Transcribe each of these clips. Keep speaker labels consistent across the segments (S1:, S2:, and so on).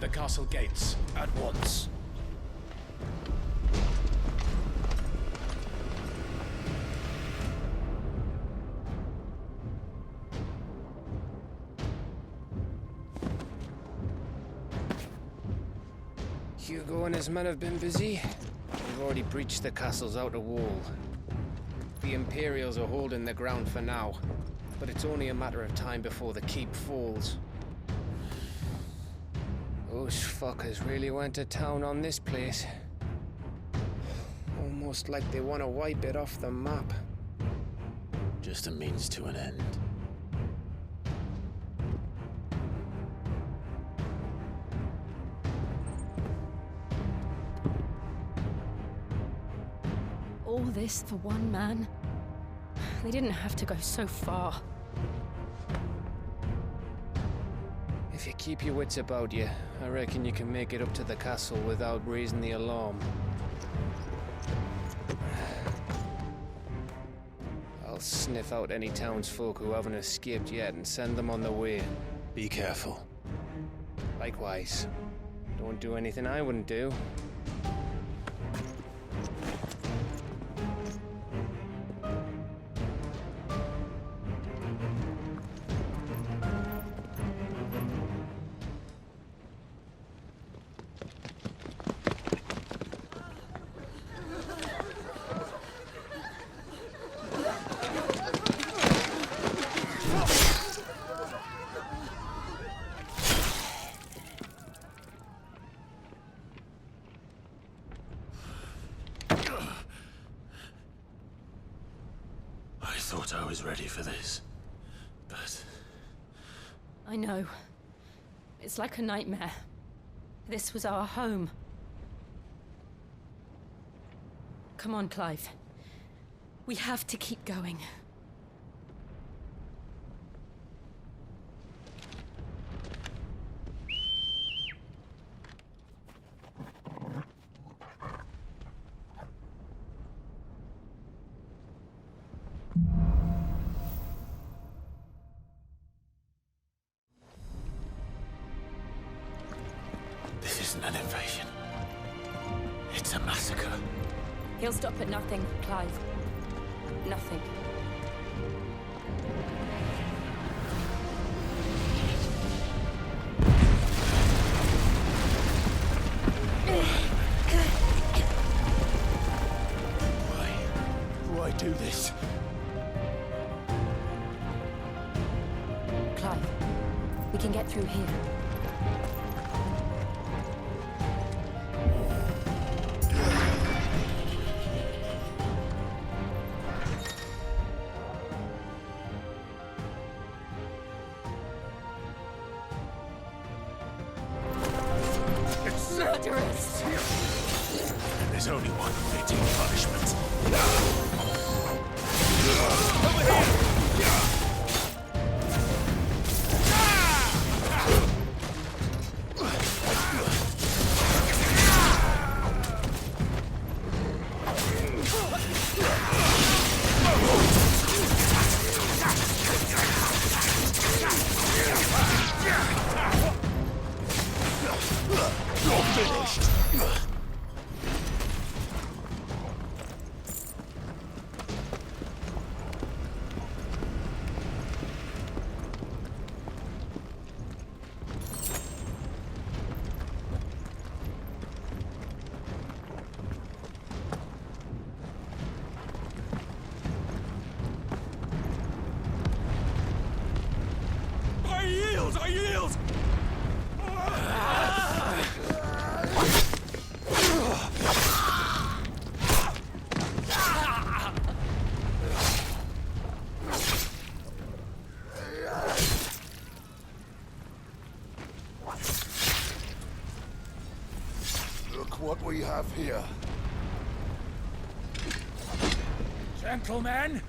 S1: the castle gates at once.
S2: Hugo and his men have been busy. We've already breached the castle's outer wall. The Imperials are holding the ground for now, but it's only a matter of time before the keep falls. Those fuckers really went to town on this place. Almost like they want to wipe it off the map.
S1: Just a means to an end.
S3: All this for one man? They didn't have to go so far.
S2: If you keep your wits about you, I reckon you can make it up to the castle without raising the alarm. I'll sniff out any townsfolk who haven't escaped yet and send them on their way.
S1: Be careful.
S2: Likewise. Don't do anything I wouldn't do.
S1: I thought I was ready for this, but...
S3: I know. It's like a nightmare. This was our home. Come on, Clive. We have to keep going.
S1: This isn't an invasion. It's a massacre.
S3: He'll stop at nothing, Clive. Nothing.
S1: Why do this?
S3: Clive, we can get through here. Murderous!
S1: And there's only one fitting punishment. You're finished! I yield! I yield!
S4: Look what we have here.
S1: Gentlemen!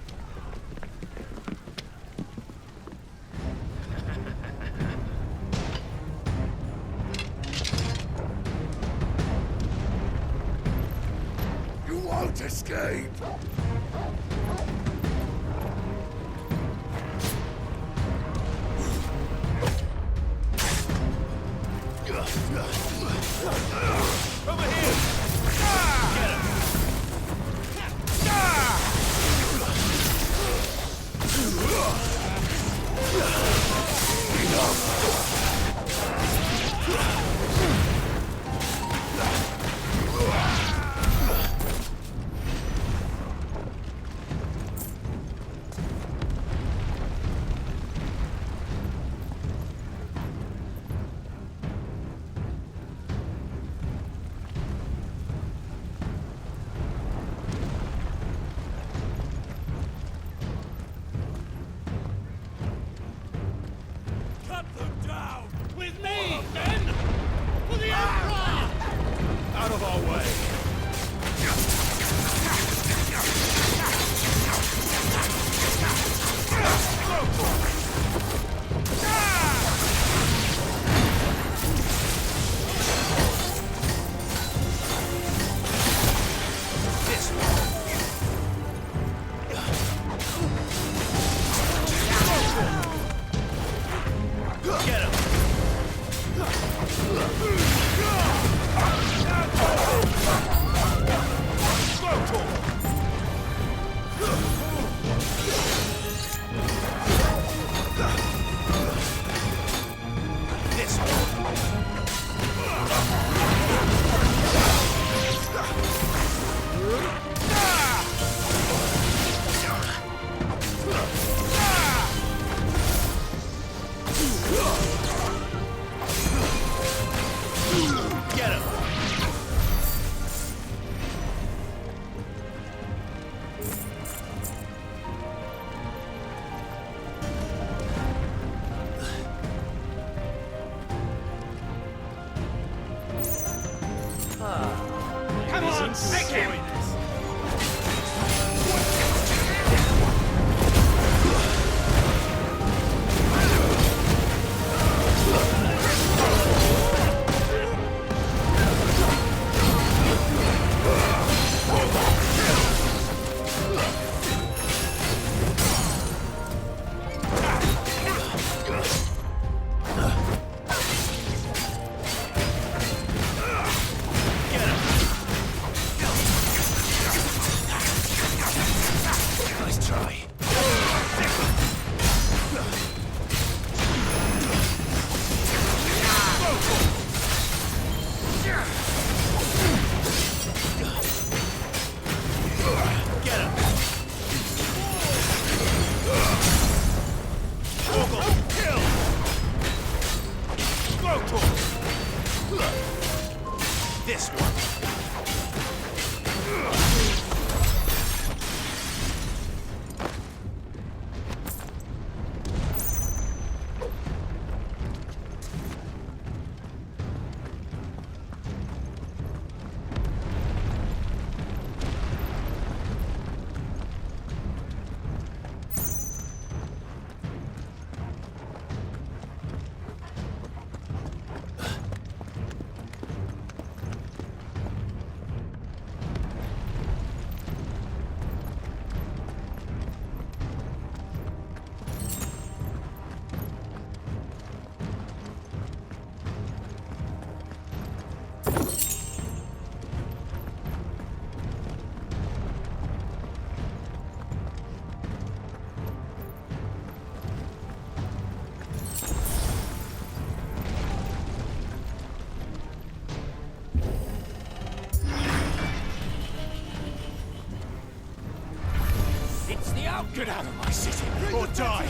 S4: You won't escape!
S1: Over here! Get him! Cut them down! With me, men! For the Emperor! Out of our way! Get him! This Get him! Come on, take him! Nice try. Get him! Kill! Go to him! This one! Get out of my city, or die!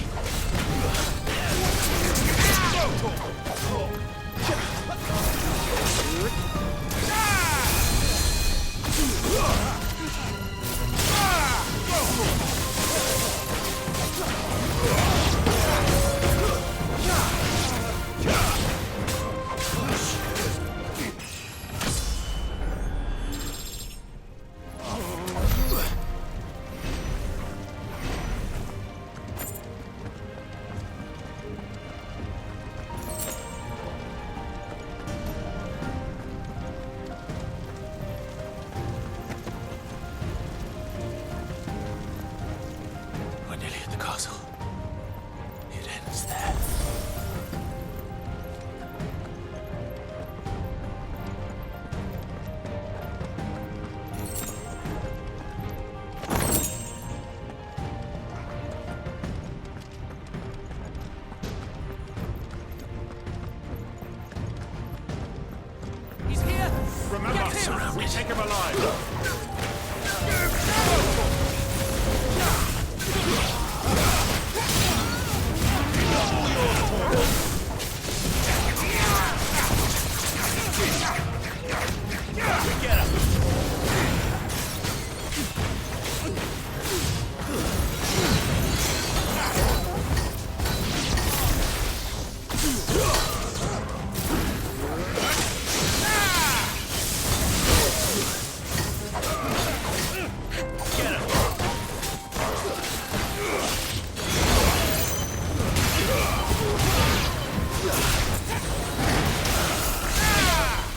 S1: surrounded. Take him alive. Get him.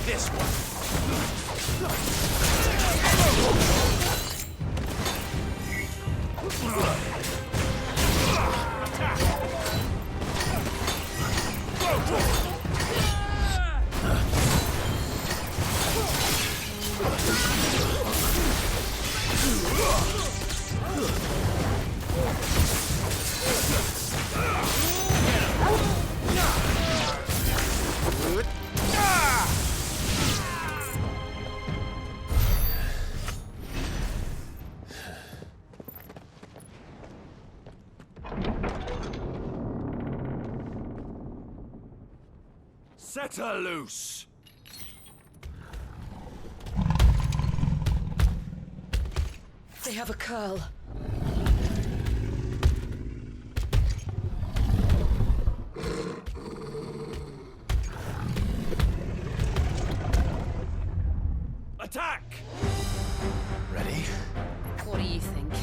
S1: This one. Set her loose!
S3: They have a curl.
S1: Attack!
S2: Ready?
S3: What do you think?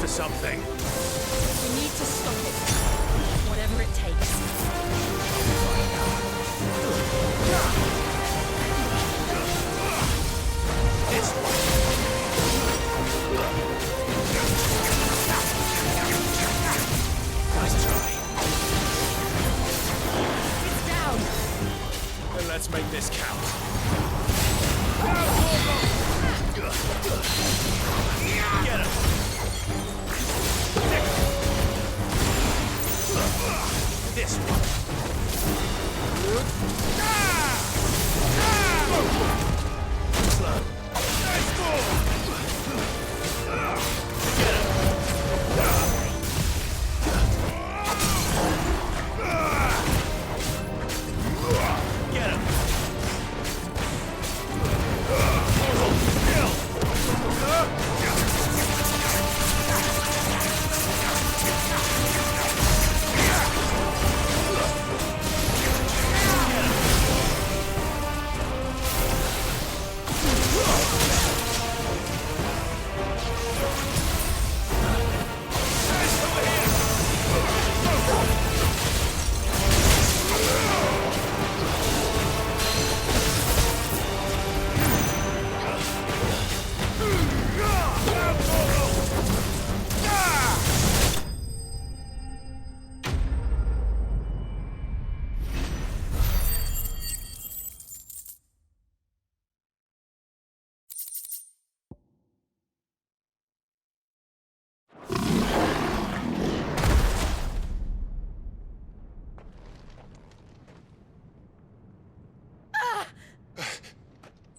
S1: Something.
S3: We need to stop it. Whatever it takes.
S1: This one. Nice try.
S3: It's down.
S1: Then let's make this count. Get him. This one. Slow. Nice ball. Get him. Get him.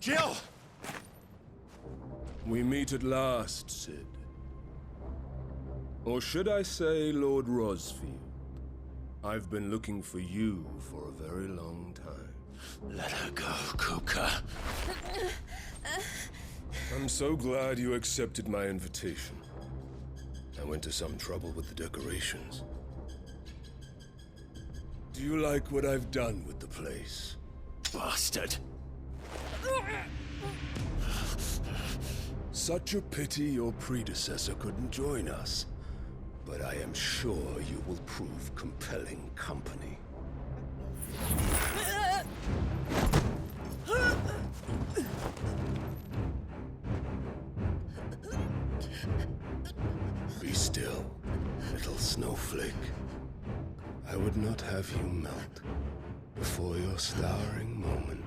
S1: Jill!
S5: We meet at last, Sid. Or should I say, Lord Rosfield? I've been looking for you for a very long time.
S1: Let her go, Kuka.
S5: I'm so glad you accepted my invitation. I went to some trouble with the decorations. Do you like what I've done with the place?
S4: Bastard!
S5: Such a pity your predecessor couldn't join us. But I am sure you will prove compelling company. Be still, little snowflake. I would not have you melt before your starring moment.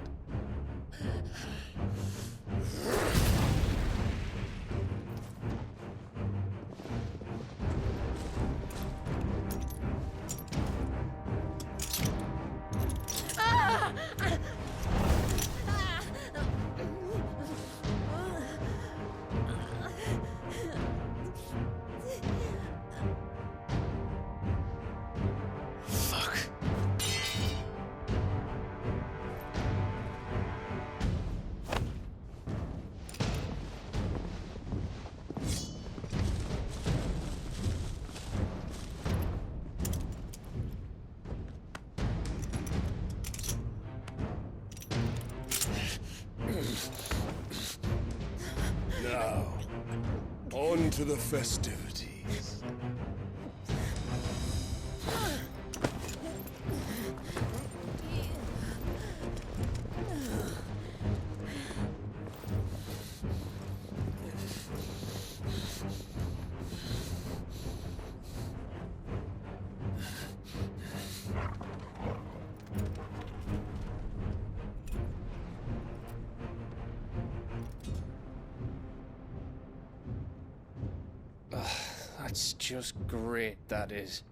S5: Now, on to the festivities.
S2: That's just great, that is.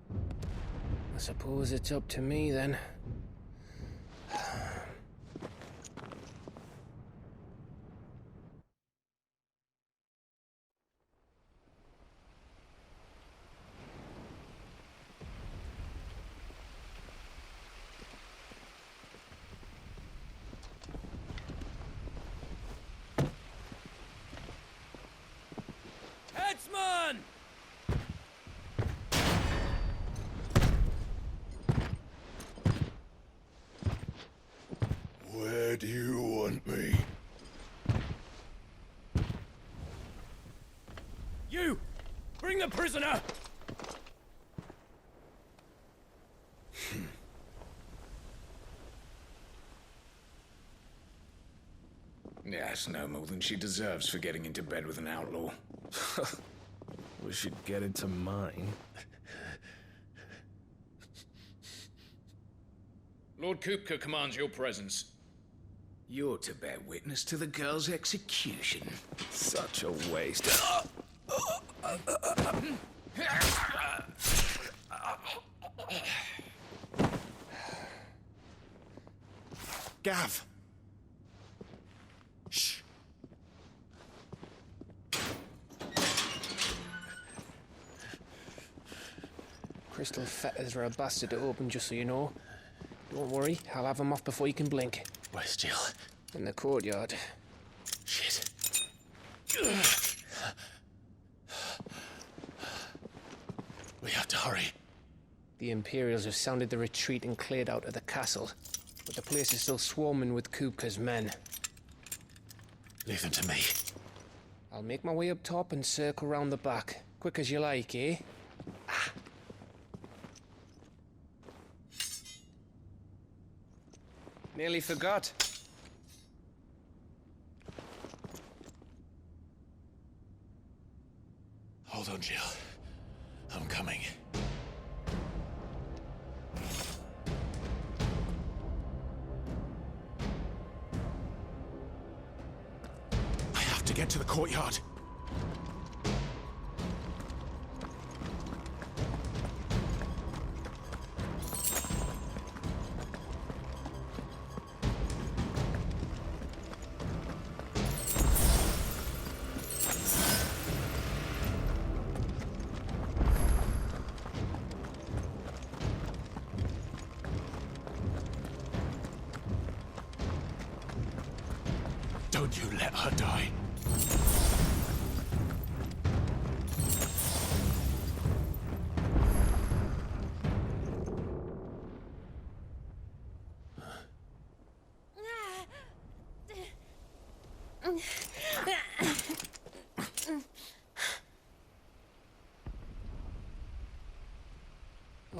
S2: I suppose it's up to me then.
S1: Headsman!
S4: Where do you want me?
S1: You! Bring the prisoner!
S6: Yes, no more than she deserves for getting into bed with an outlaw.
S7: We should get into mine.
S6: Lord Kupka commands your presence. You're to bear witness to the girl's execution.
S7: Such a waste.
S6: Gav! Shh.
S2: Crystal fetters are a bastard to open, just so you know. Don't worry, I'll have them off before you can blink.
S7: Where's Jill?
S2: In the courtyard.
S7: Shit. We have to hurry.
S2: The Imperials have sounded the retreat and cleared out of the castle. But the place is still swarming with Kupka's men.
S7: Leave them to me.
S2: I'll make my way up top and circle round the back. Quick as you like, eh? Nearly forgot.
S7: Hold on, Jill. I'm coming. I have to get to the courtyard. Don't you let her die.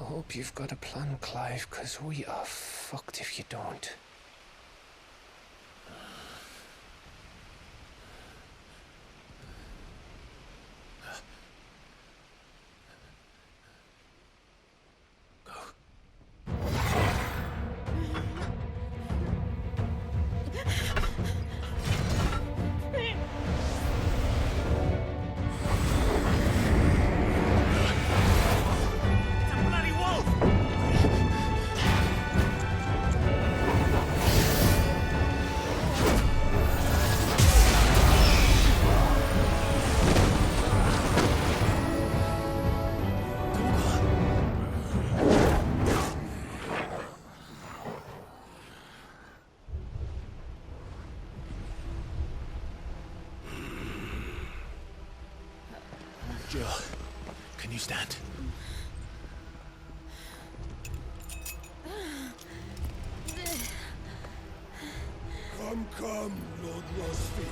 S2: I hope you've got a plan, Clive, because we are fucked if you don't.
S4: Jill, can you stand?
S5: Come, Lord Rosfild.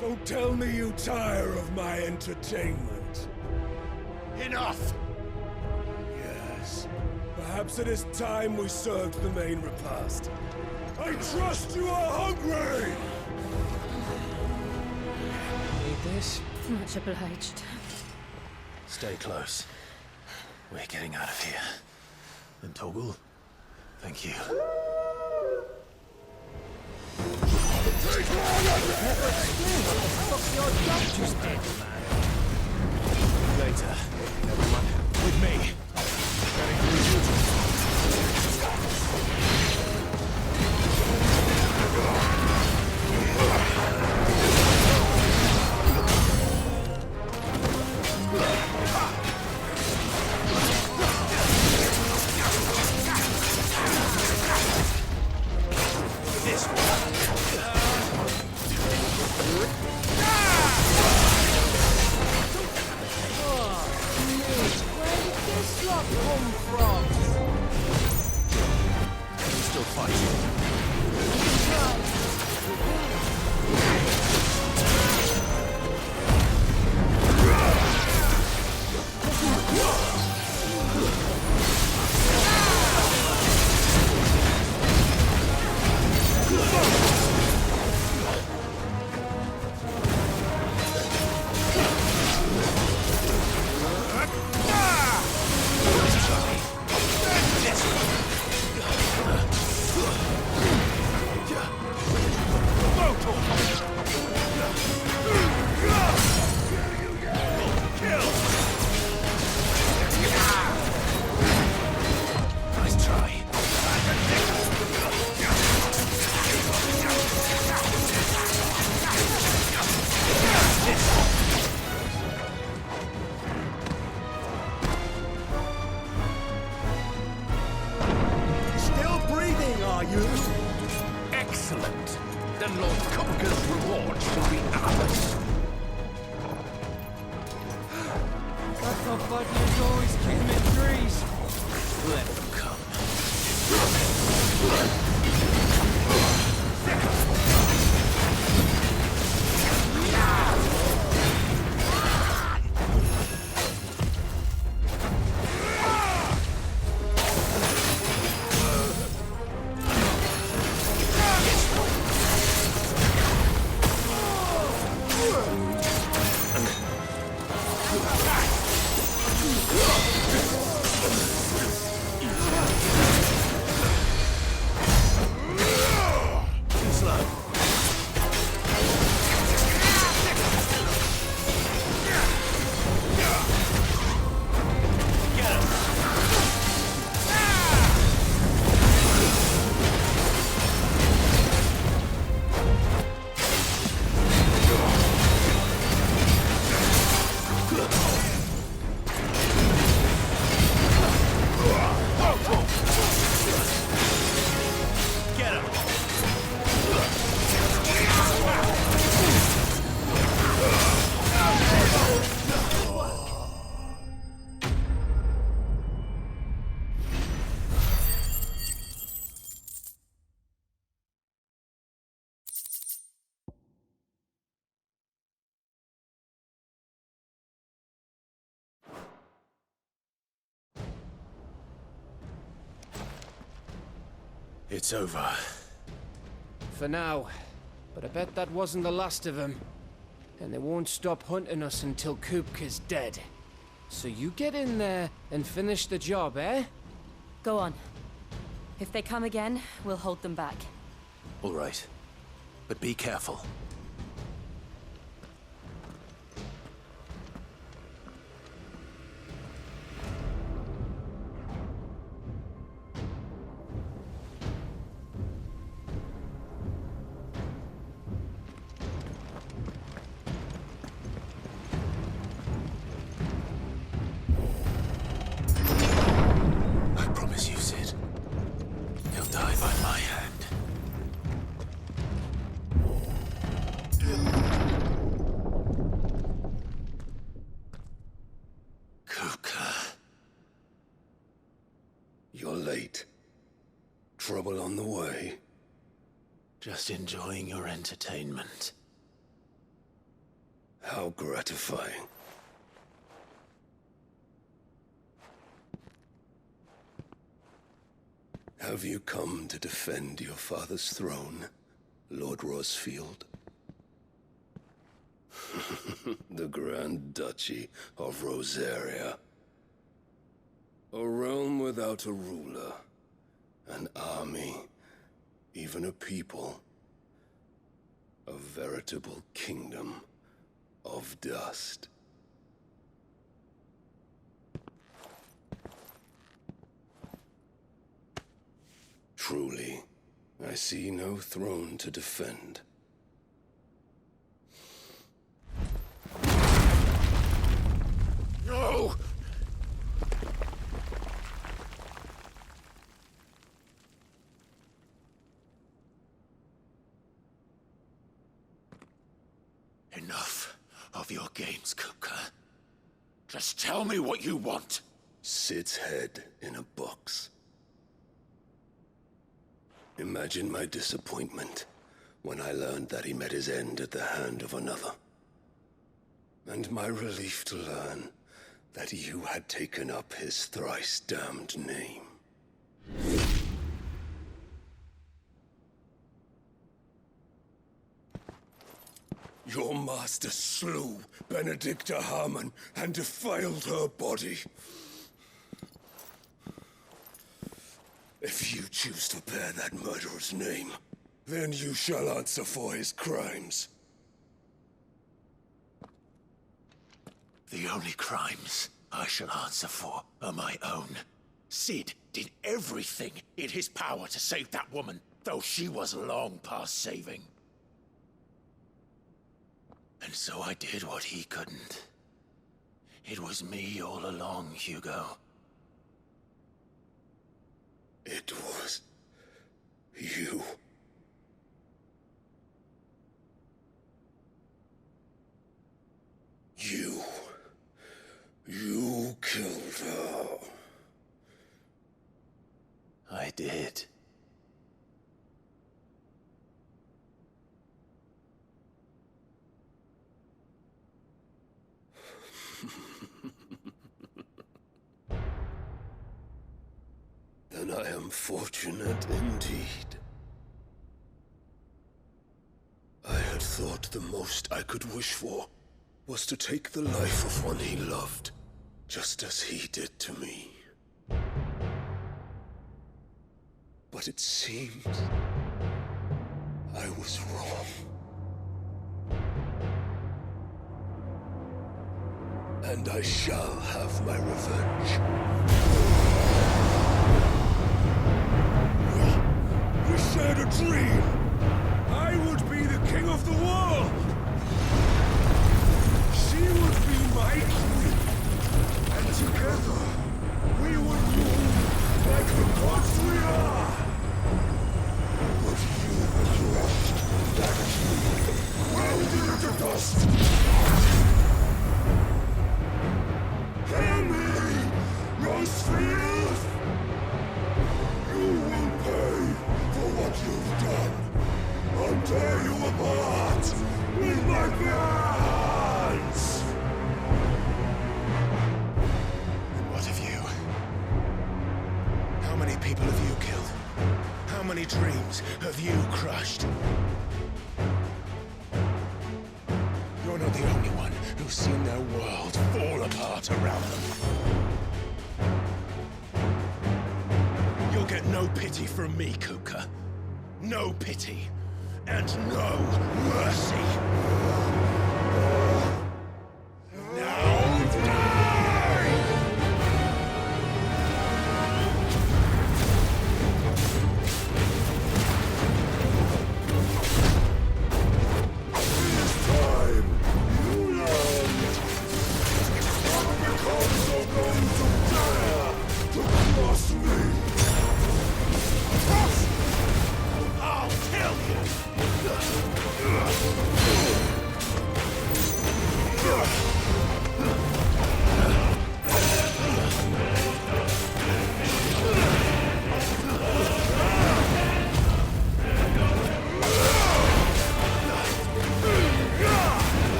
S5: Don't tell me you tire of my entertainment.
S4: Enough!
S5: Yes. Perhaps it is time we served the main repast. I trust you are hungry!
S2: Need this?
S3: Much obliged.
S4: Stay close. We're getting out of here. And Toggle, thank you. Later, everyone. With me. This one. Still fighting.
S6: Excellent. Then Lord Conker's reward shall be ours.
S1: I thought Buddy's always came in threes.
S6: Let them come.
S4: It's over.
S2: For now. But I bet that wasn't the last of them. And they won't stop hunting us until Kupka's dead. So you get in there and finish the job, eh?
S3: Go on. If they come again, we'll hold them back.
S4: All right. But be careful.
S5: You're late. Trouble on the way?
S4: Just enjoying your entertainment.
S5: How gratifying. Have you come to defend your father's throne, Lord Rosfield? The Grand Duchy of Rosaria. A realm without a ruler, an army, even a people. A veritable kingdom of dust. Truly, I see no throne to defend.
S4: No! Enough of your games, Kupka. Just tell me what you want.
S5: Sid's head in a box. Imagine my disappointment when I learned that he met his end at the hand of another. And my relief to learn that you had taken up his thrice-damned name. Your master slew Benedicta Harmon and defiled her body. If you choose to bear that murderer's name, then you shall answer for his crimes.
S4: The only crimes I shall answer for are my own. Sid did everything in his power to save that woman, though she was long past saving. And so I did what he couldn't. It was me all along, Hugo.
S5: It was you. You killed her.
S4: I did.
S5: Then I am fortunate indeed. I had thought the most I could wish for was to take the life of one he loved, just as he did to me. But it seems I was wrong. And I shall have my revenge. We shared a dream! I would be the king of the world! She would be my queen! And together, we would rule like the gods we are! But you crushed that dream, welded it to dust! Hear me, Rosfield! You will pay for what you've done. I'll tear you apart with my bare hands!
S4: And what of you? How many people have you killed? How How many dreams have you crushed? You're not the only one who's seen their world fall apart around them. You'll get no pity from me, Kuka. No pity. And no mercy. Now die!
S5: This time, you learn. I've become so going to dare to cross me.
S4: I'll kill you!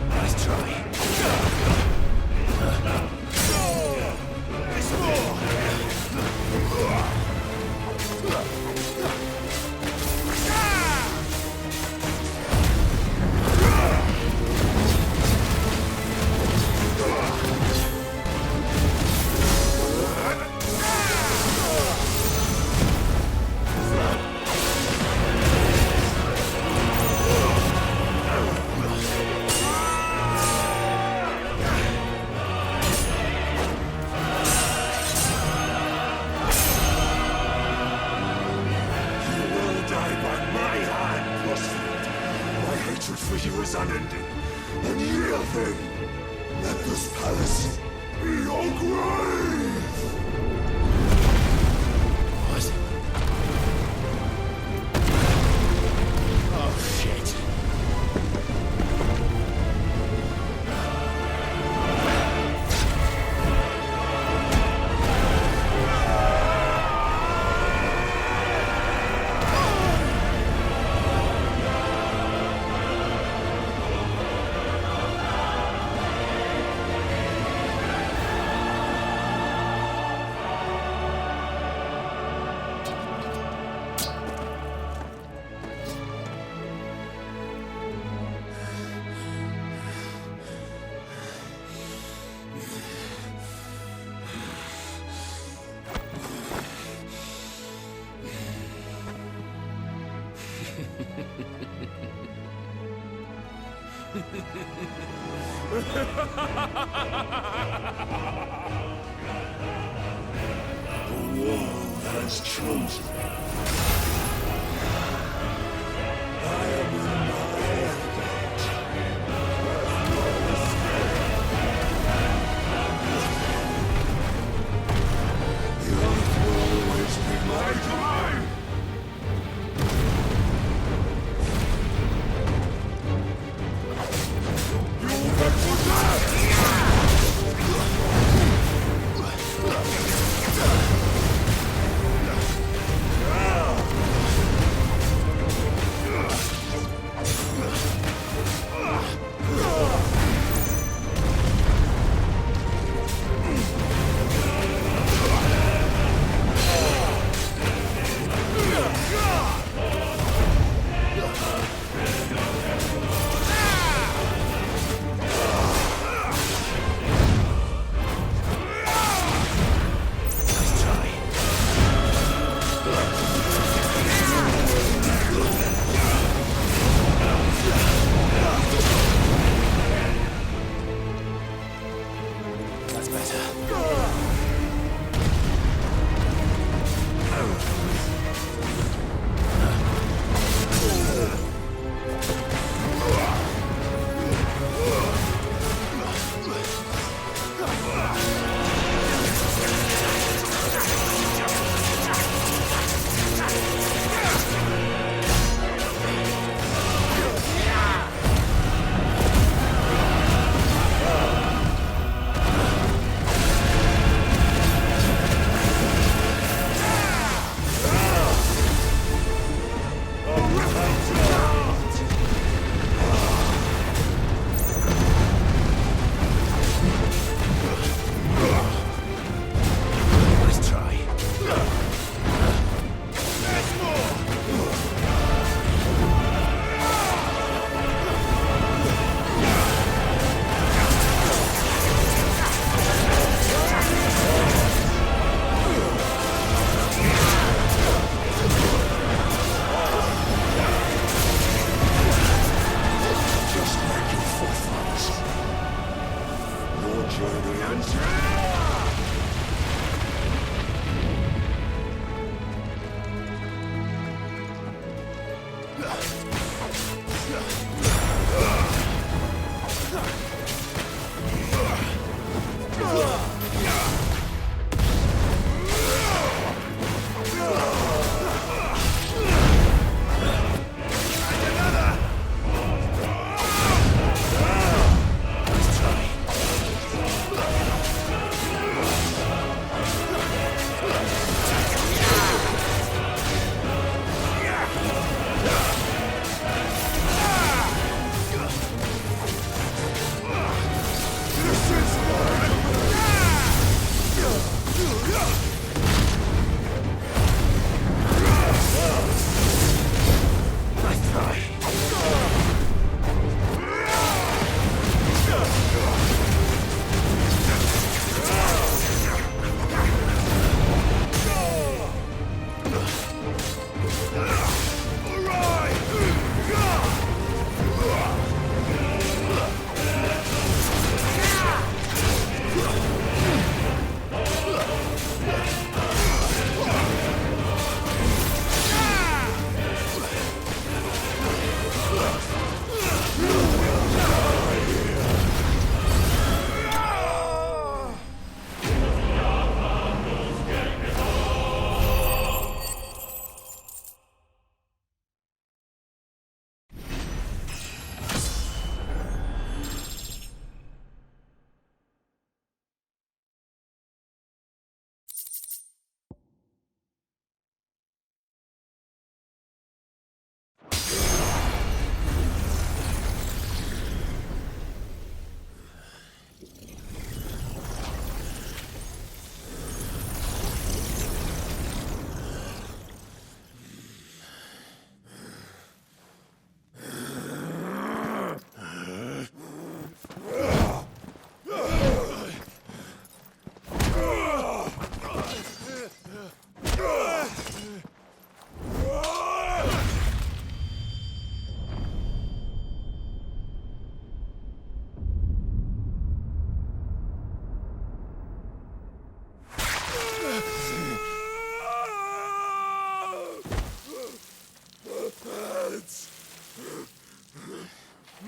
S4: Nice try.
S5: For you is unending and real thing. Let this palace be your grave.
S4: What? Oh, shit.
S5: The world has chosen. I am in my element. No escape. The earth will always be my time. You beg for death!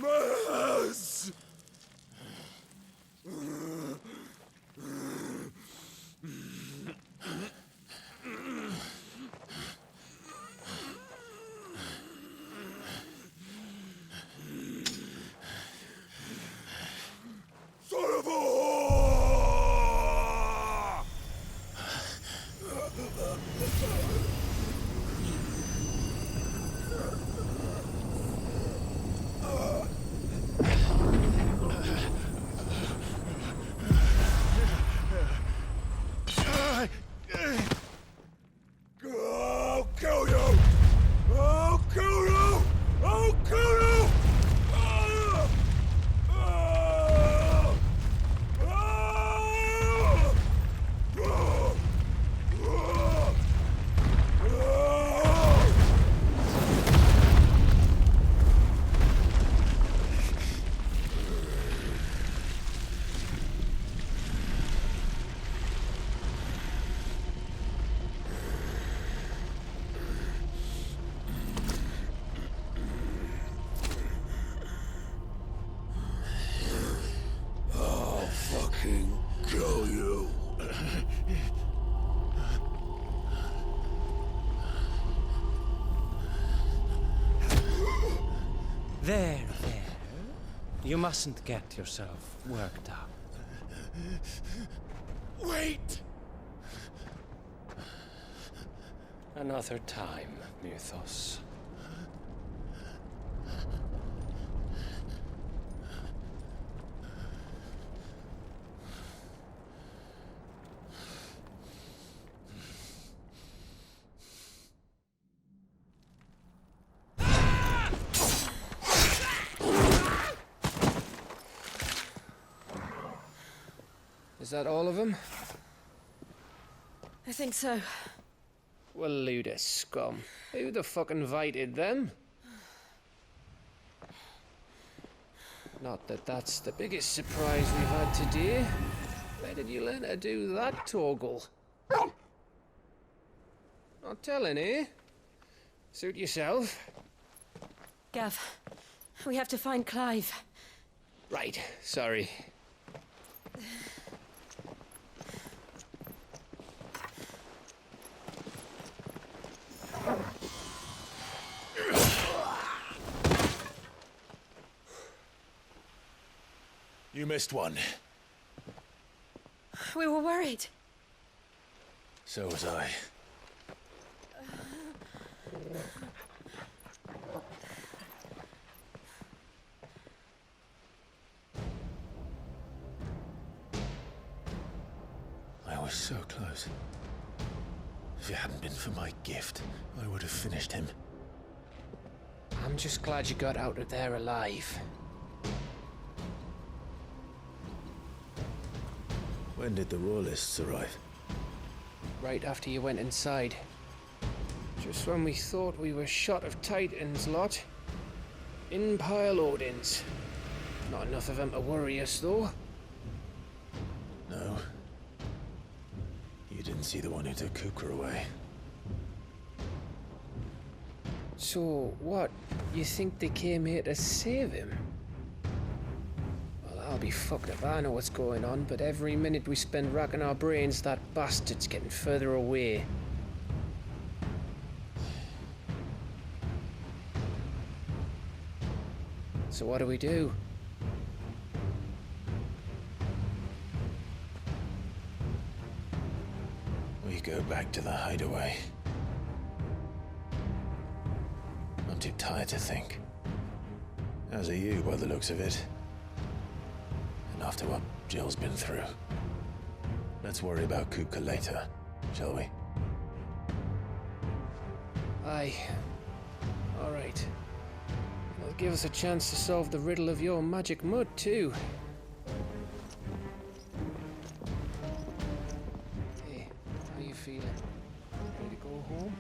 S5: Mass! Son of a whore! I'll kill you! I'll kill you! I'll kill you! Ah! Ah! Ah! Ah! Ah! I'll fucking kill you.
S8: There. You mustn't get yourself worked up.
S4: Wait!
S8: Another time, Mythos.
S2: Is that all of them?
S3: I think so.
S2: Well, Luda scum. Who the fuck invited them? Not that that's the biggest surprise we've had today. Where did you learn to do that, Torgal? Not telling, eh? Suit yourself.
S3: Gav, we have to find Clive.
S2: Right, sorry.
S4: You missed one.
S3: We were worried.
S4: So was I. I was so close. If it hadn't been for my gift, I would have finished him.
S2: I'm just glad you got out of there alive.
S4: When did the Royalists arrive?
S2: Right after you went inside. Just when we thought we were shot of Titans lot. In pile Odins. Not enough of them to worry us, though.
S4: No. You didn't see the one who took Kukra away.
S2: So, what? You think they came here to save him? Well, I'll be fucked if I know what's going on, but every minute we spend racking our brains, that bastard's getting further away. So what do we do?
S4: We go back to the hideaway. I'm too tired to think. As are you, by the looks of it. And after what Jill's been through. Let's worry about Kupka later, shall we?
S2: Aye. All right. It'll give us a chance to solve the riddle of your magic mud, too. Hey, how you feeling? Ready to go home?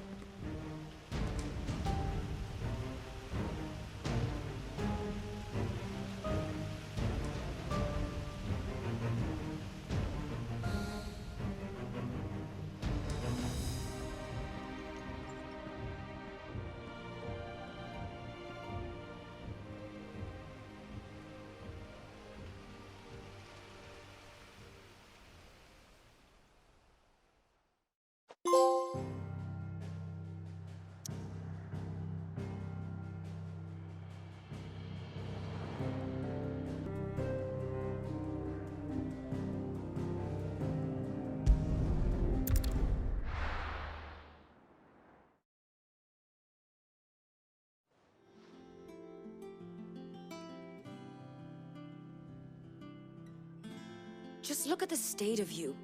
S9: Just look at the state of you.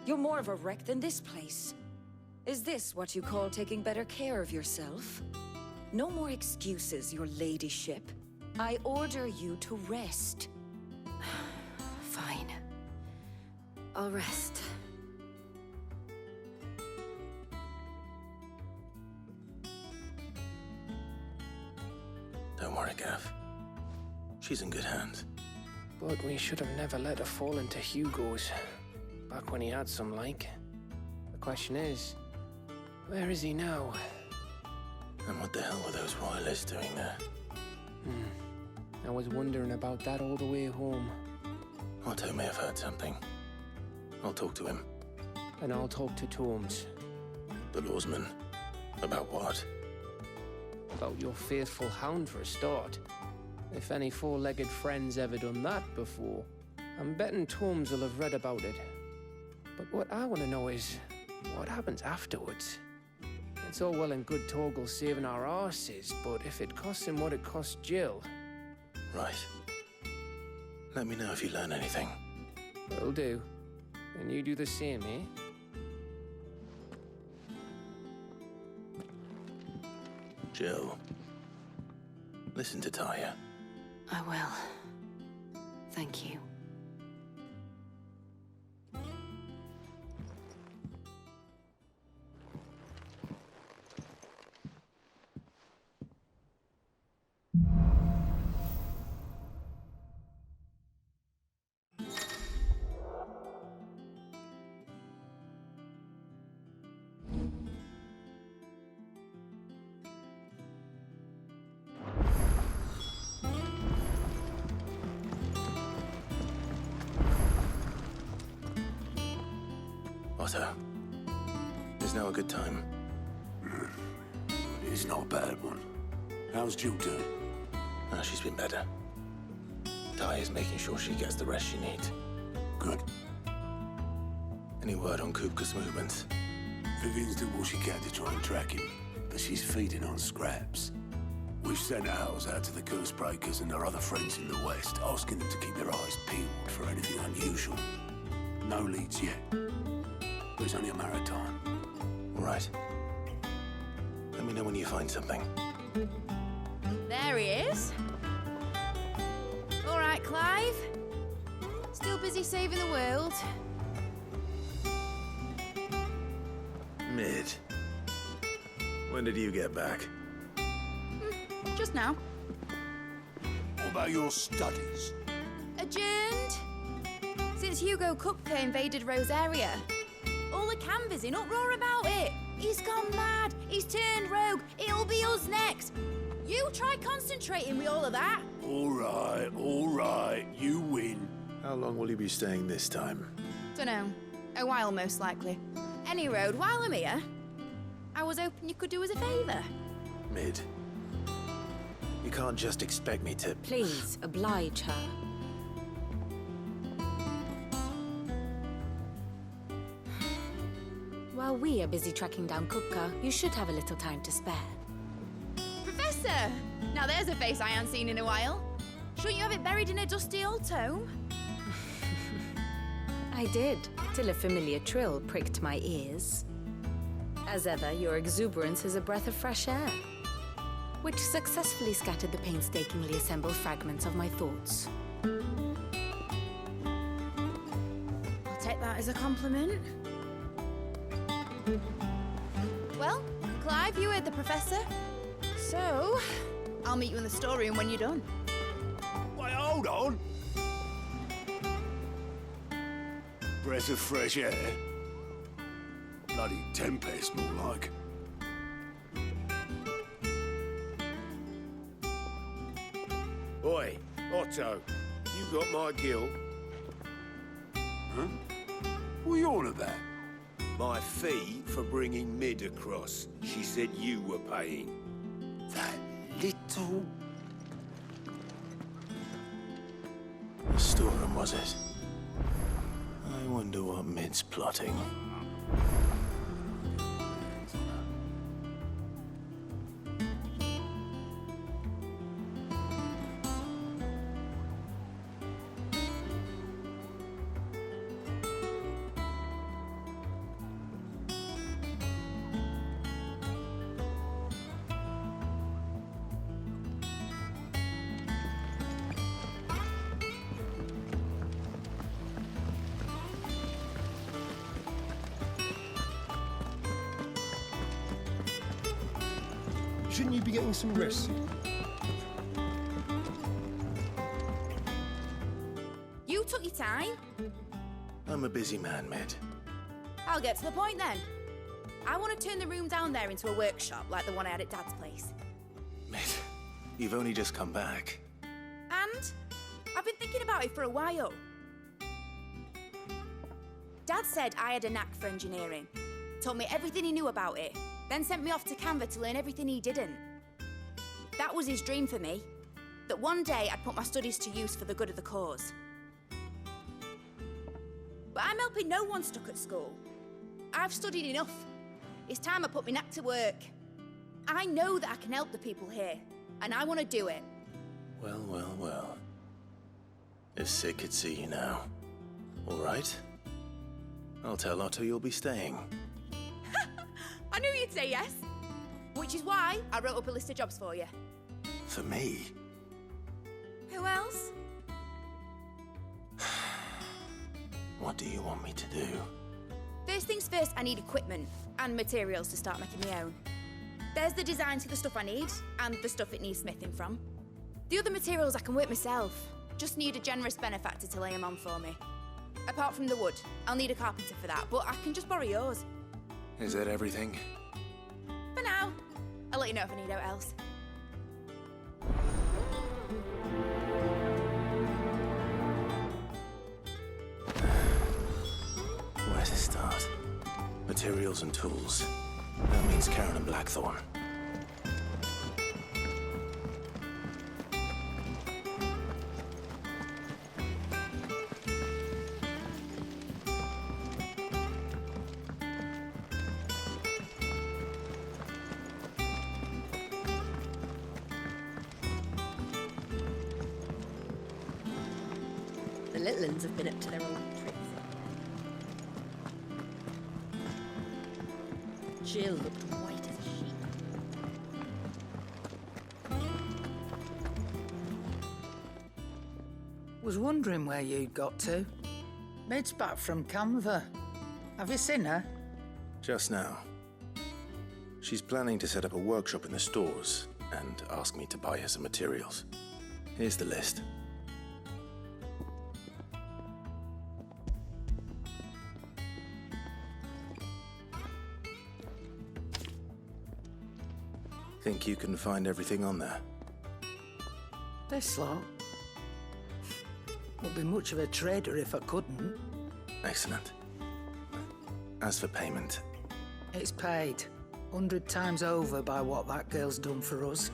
S9: You're more of a wreck than this place. Is this what you call taking better care of yourself? No more excuses, your ladyship. I order you to rest.
S3: Fine. I'll rest.
S7: Don't worry, Gav. She's in good hands.
S2: But we should have never let her fall into Hugo's. Back when he had some like. The question is, where is he now?
S7: And what the hell were those royalists doing there?
S2: I was wondering about that all the way home.
S7: Otto may have heard something. I'll talk to him.
S2: And I'll talk to Tomes.
S7: The lawsman. About what?
S2: About your faithful hound for a start. If any four-legged friend's ever done that before, I'm betting Tomes will have read about it. But what I want to know is, what happens afterwards? It's all well and good Torgal saving our arses, but if it costs him what it cost Jill...
S7: Right. Let me know if you learn anything.
S2: Will do. And you do the same, eh?
S7: Jill. Listen to Taya.
S3: I will. Thank you.
S7: Otto. Is now a good time?
S5: It's not a bad one. How's Jill doing?
S7: Oh, she's been better. Taya's making sure she gets the rest she needs.
S5: Good.
S7: Any word on Kupka's movements?
S5: Vivian's doing what she can to try and track him, but she's feeding on scraps. We've sent ours out to the curse breakers and their other friends in the west, asking them to keep their eyes peeled for anything unusual. No leads yet. But it's only a matter of time.
S7: All right. Let me know when you find something.
S10: There he is. All right, Clive. Still busy saving the world.
S7: Mid. When did you get back?
S10: Just now.
S5: What about your studies?
S10: Adjourned. Since Hugo Kupka invaded Rosaria. All the canvassing uproar about it. He's gone mad. He's turned rogue. It'll be us next. You try concentrating with all of that.
S5: All right. You win.
S7: How long will you be staying this time?
S10: Dunno. A while, most likely. Any road, while I'm here, I was hoping you could do us a favour.
S7: Mid. You can't just expect me to...
S3: Please, oblige her. While we are busy tracking down Kupka, you should have a little time to spare.
S10: Professor! Now there's a face I haven't seen in a while. Shouldn't you have it buried in a dusty old tome?
S3: I did, till a familiar trill pricked my ears. As ever, your exuberance is a breath of fresh air, which successfully scattered the painstakingly assembled fragments of my thoughts.
S10: I'll take that as a compliment. Well, Clive, you heard the professor. So, I'll meet you in the storeroom when you're done.
S5: Wait, hold on. Breath of fresh air. Bloody tempest, more like.
S4: Oi, Otto, you got my gill?
S5: Huh? What are you on about?
S4: My fee for bringing Mid across. She said you were paying.
S5: That little...
S7: The storeroom, was it? I wonder what Mid's plotting.
S5: Shouldn't you be getting some rest soon?
S10: You took your time.
S7: I'm a busy man, Mid.
S10: I'll get to the point then. I want to turn the room down there into a workshop like the one I had at Dad's place.
S7: Mid, you've only just come back.
S10: And I've been thinking about it for a while. Dad said I had a knack for engineering. Told me everything he knew about it. Then sent me off to Canva to learn everything he didn't. That was his dream for me. That one day I'd put my studies to use for the good of the cause. But I'm helping no one stuck at school. I've studied enough. It's time I put my knack to work. I know that I can help the people here, and I want to do it.
S7: Well, well, well. If Sid could see you now. All right. I'll tell Otto you'll be staying.
S10: I knew you'd say yes. Which is why I wrote up a list of jobs for you.
S7: For me?
S10: Who else?
S7: What do you want me to do?
S10: First things first, I need equipment and materials to start making my own. There's the designs for the stuff I need and the stuff it needs smithing from. The other materials I can work myself. Just need a generous benefactor to lay them on for me. Apart from the wood, I'll need a carpenter for that, but I can just borrow yours.
S7: Is that everything?
S10: For now. I'll let you know if I need out else.
S7: Where to start? Materials and tools. That means Karen and Blackthorn.
S3: The little uns have been up to their old tricks. Jill looked white as a sheet.
S11: Was wondering where you'd got to. Mid's back from Canva. Have you seen her?
S7: Just now. She's planning to set up a workshop in the stores and ask me to buy her some materials. Here's the list. Think you can find everything on there?
S11: This lot. Wouldn't be much of a trader if I couldn't.
S7: Excellent. As for payment,
S11: It's paid 100 times over by what that girl's done for us.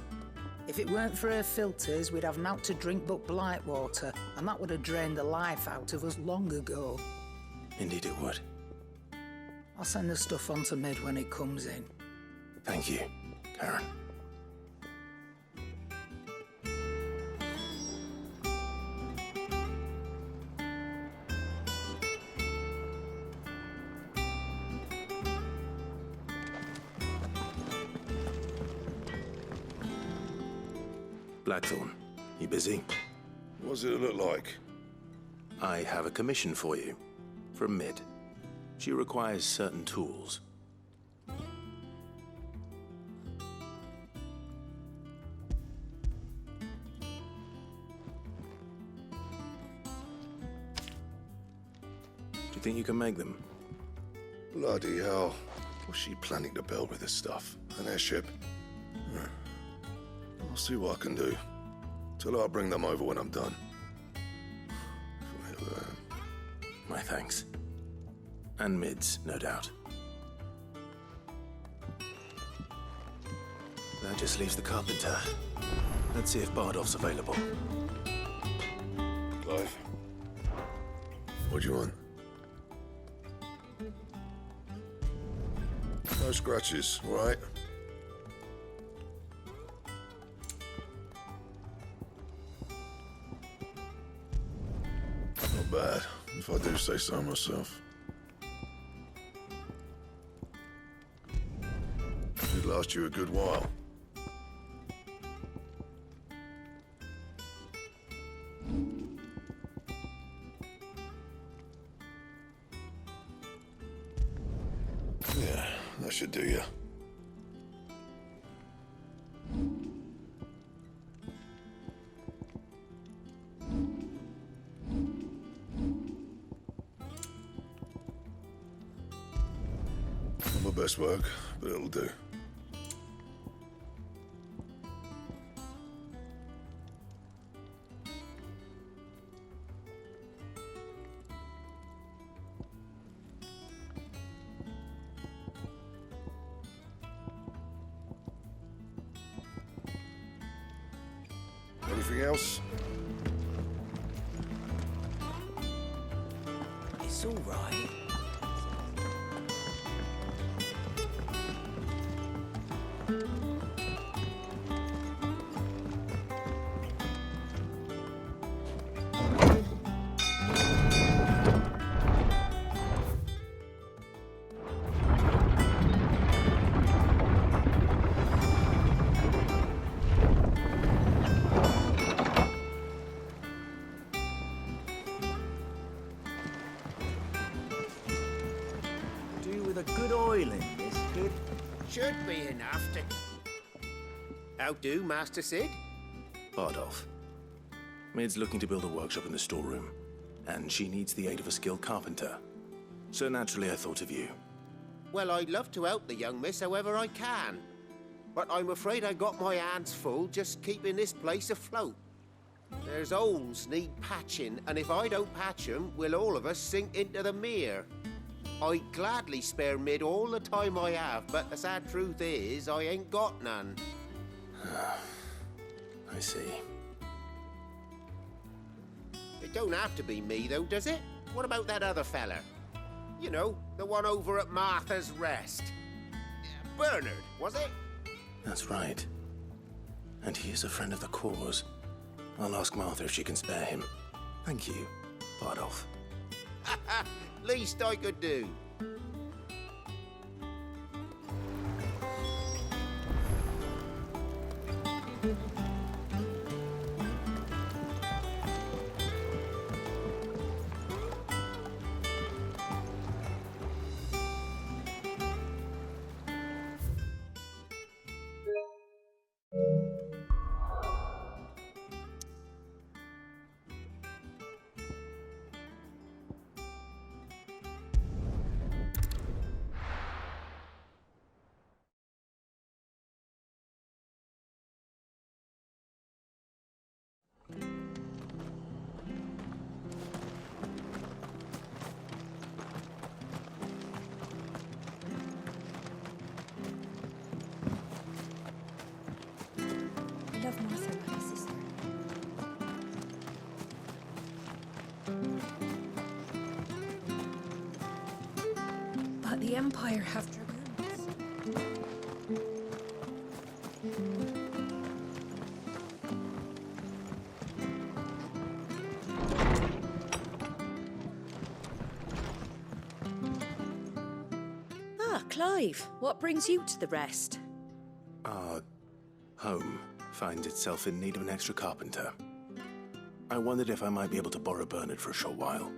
S11: If it weren't for her filters, we'd have naught to drink but blight water, and that would have drained the life out of us long ago.
S7: indeed it would.
S11: I'll send the stuff on to Mid when it comes in.
S7: Thank you, Karen. Blackthorn, you busy?
S5: What does it look like?
S7: I have a commission for you, from Mid. She requires certain tools. Do you think you can make them?
S5: Bloody hell. What's she planning to build with this stuff? An airship? I'll see what I can do. Tell her I'll bring them over when I'm done.
S7: My thanks. And Mid's, no doubt. That just leaves the carpenter. Let's see if Bardolph's available.
S5: Clive. What do you want? No scratches, all right? Not bad, if I do say so myself. Should last you a good while. Yeah, that should do you. best work, but it'll do. Anything else?
S12: It's all right.
S2: Should be enough to... How do, Master Sid?
S7: Bardolph. Maid's looking to build a workshop in the storeroom, and she needs the aid of a skilled carpenter. So naturally I thought of you.
S2: Well, I'd love to help the young miss however I can. But I'm afraid I got my hands full just keeping this place afloat. There's holes need patching, and if I don't patch them, will all of us sink into the mere. I'd gladly spare Mid all the time I have, but the sad truth is, I ain't got none.
S7: I see.
S2: It don't have to be me, though, does it? What about that other fella? You know, the one over at Martha's Rest. Bernard, was it?
S7: That's right. And he is a friend of the cause. I'll ask Martha if she can spare him. Thank you, Bardolph.
S2: Least I could do.
S13: The Empire have dragoons.
S14: Ah, Clive, what brings you to the rest?
S7: Our home finds itself in need of an extra carpenter. I wondered if I might be able to borrow Bernard for a short while.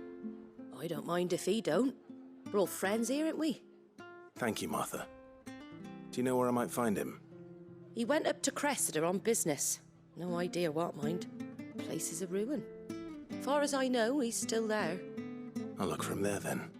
S14: I don't mind if he don't. We're all friends here, aren't we?
S7: Thank you, Martha. Do you know where I might find him?
S14: He went up to Cressida on business. No idea what, mind. Place is a ruin. Far as I know, he's still there.
S7: I'll look for him there, then.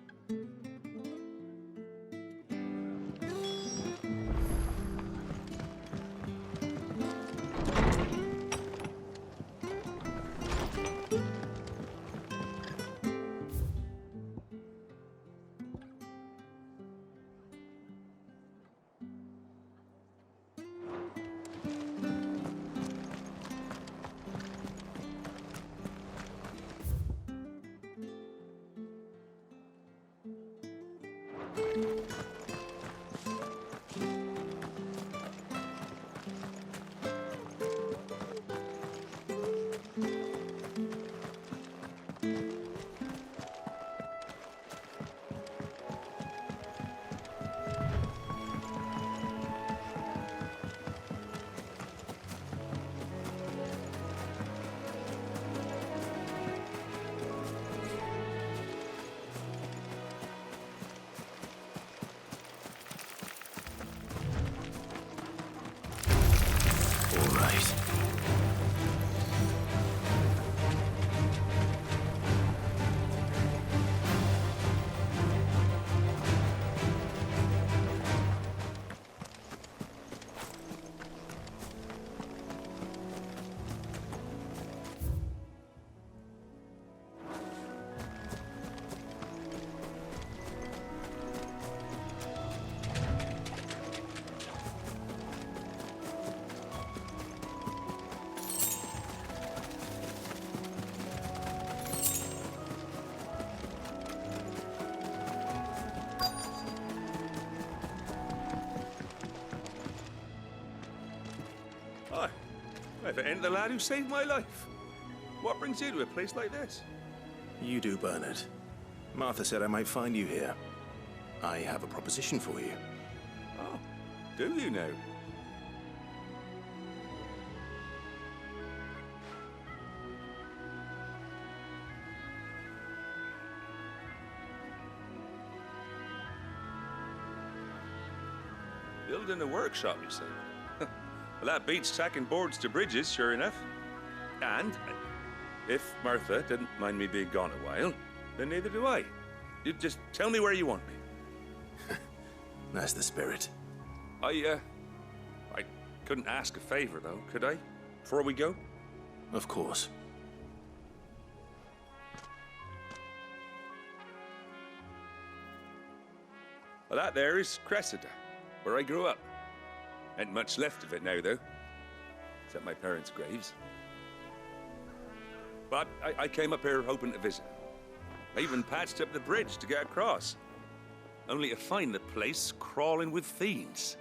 S12: if it ain't the lad who saved my life. What brings you to a place like this?
S7: You do, Bernard. Martha said I might find you here. I have a proposition for you.
S12: Oh, do you now? Building a workshop, you say? Well, that beats tacking boards to bridges, sure enough. And if Martha didn't mind me being gone a while, then neither do I. You just tell me where you want me.
S7: That's the spirit.
S12: I couldn't ask a favor, though, could I? Before we go?
S7: Of course.
S12: Well, that there is Cressida, where I grew up. Ain't much left of it now, though. Except my parents' graves. But I came up here hoping to visit. I even patched up the bridge to get across. Only to find the place crawling with fiends.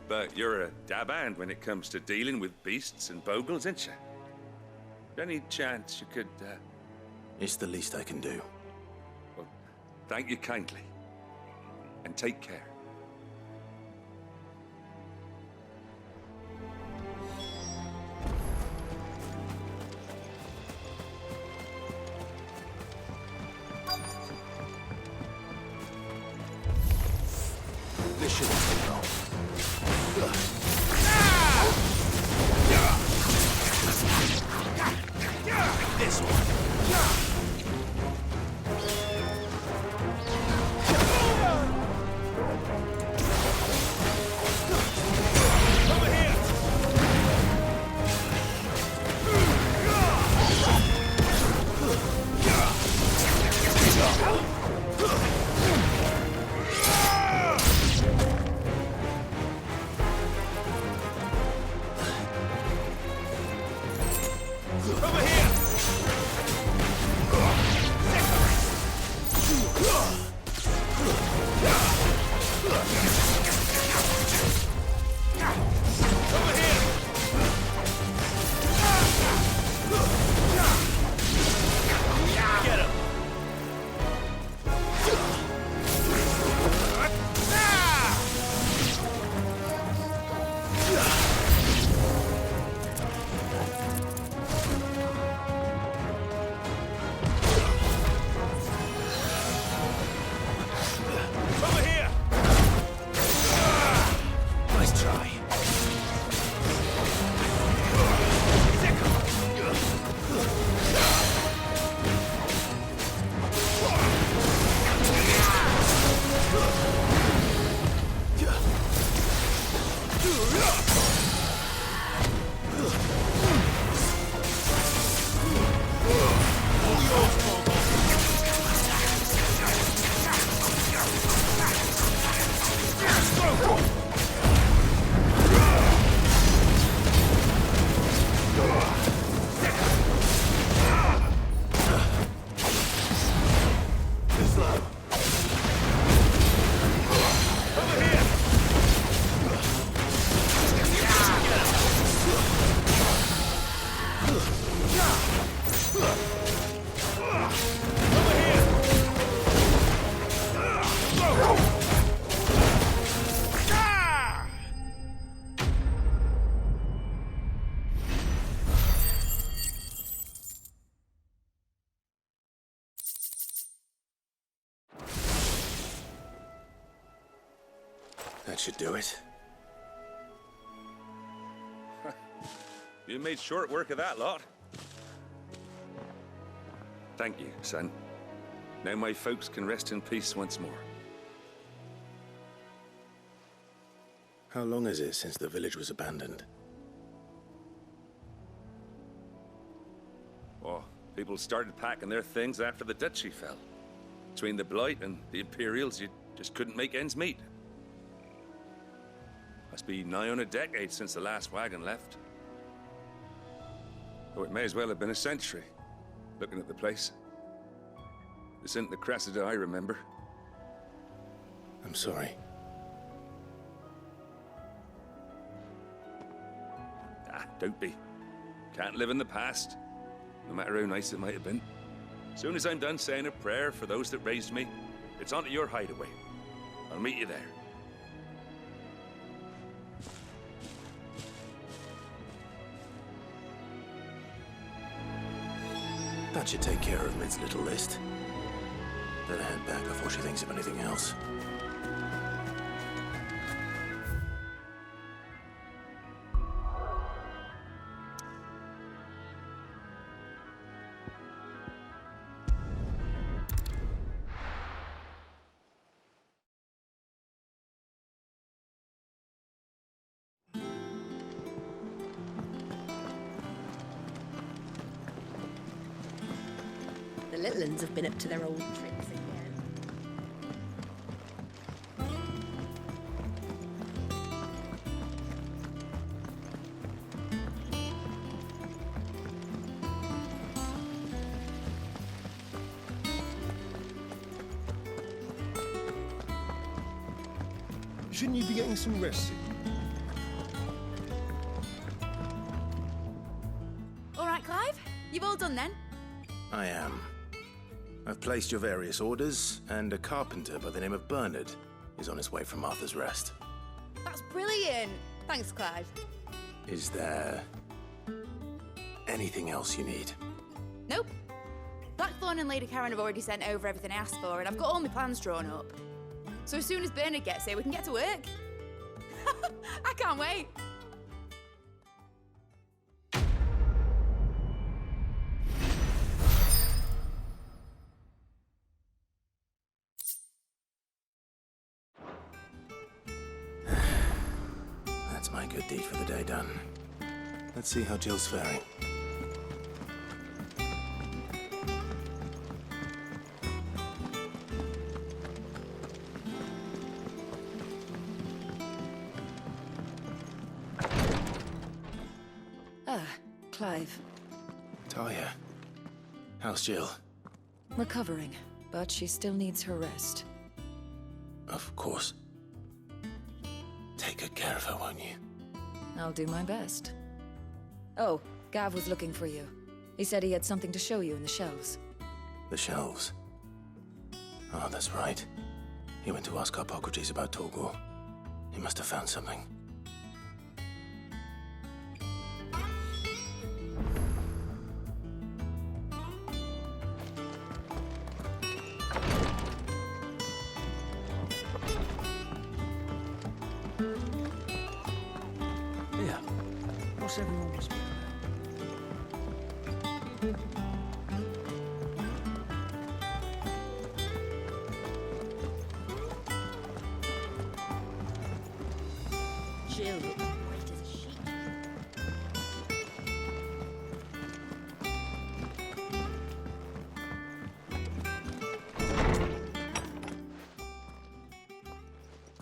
S12: But you're a dab hand when it comes to dealing with beasts and bogles, ain't you? Any chance you could,
S7: It's the least I can do.
S12: Well, thank you kindly. And take care.
S7: This shouldn't take long. This one. That should do it.
S12: You made short work of that lot. Thank you, son. Now my folks can rest in peace once more.
S7: How long is it since the village was abandoned?
S12: Oh, people started packing their things after the duchy fell. Between the Blight and the Imperials, you just couldn't make ends meet. Must be nigh on a decade since the last wagon left. Oh, it may as well have been a century, looking at the place. This isn't the Cressida I remember.
S7: I'm sorry.
S12: Don't be. Can't live in the past, no matter how nice it might have been. Soon as I'm done saying a prayer for those that raised me, it's on to your hideaway. I'll meet you there.
S7: That should take care of Mid's little list. Better head back before she thinks of anything else.
S14: The little uns have been up to their old tricks again.
S5: Shouldn't you be getting some rest?
S10: All right, Clive? You've all done then?
S7: I am. I've placed your various orders, and a carpenter by the name of Bernard is on his way from Arthur's Rest.
S10: That's brilliant. Thanks, Clive.
S7: Is there anything else you need?
S10: Nope. Blackthorn and Lady Karen have already sent over everything I asked for, and I've got all my plans drawn up. So as soon as Bernard gets here, we can get to work. I can't wait.
S7: That's my good deed for the day done. Let's see how Jill's faring.
S9: Clive.
S7: Talia, how's Jill?
S9: Recovering, but she still needs her rest.
S7: Of course. Take good care of her, won't you?
S9: I'll do my best. Oh, Gav was looking for you. He said he had something to show you in the shelves.
S7: The shelves? Oh, that's right. He went to ask Hippocrates about Torgor. He must have found something.
S8: Everyone was
S14: Jill looks white as a sheet.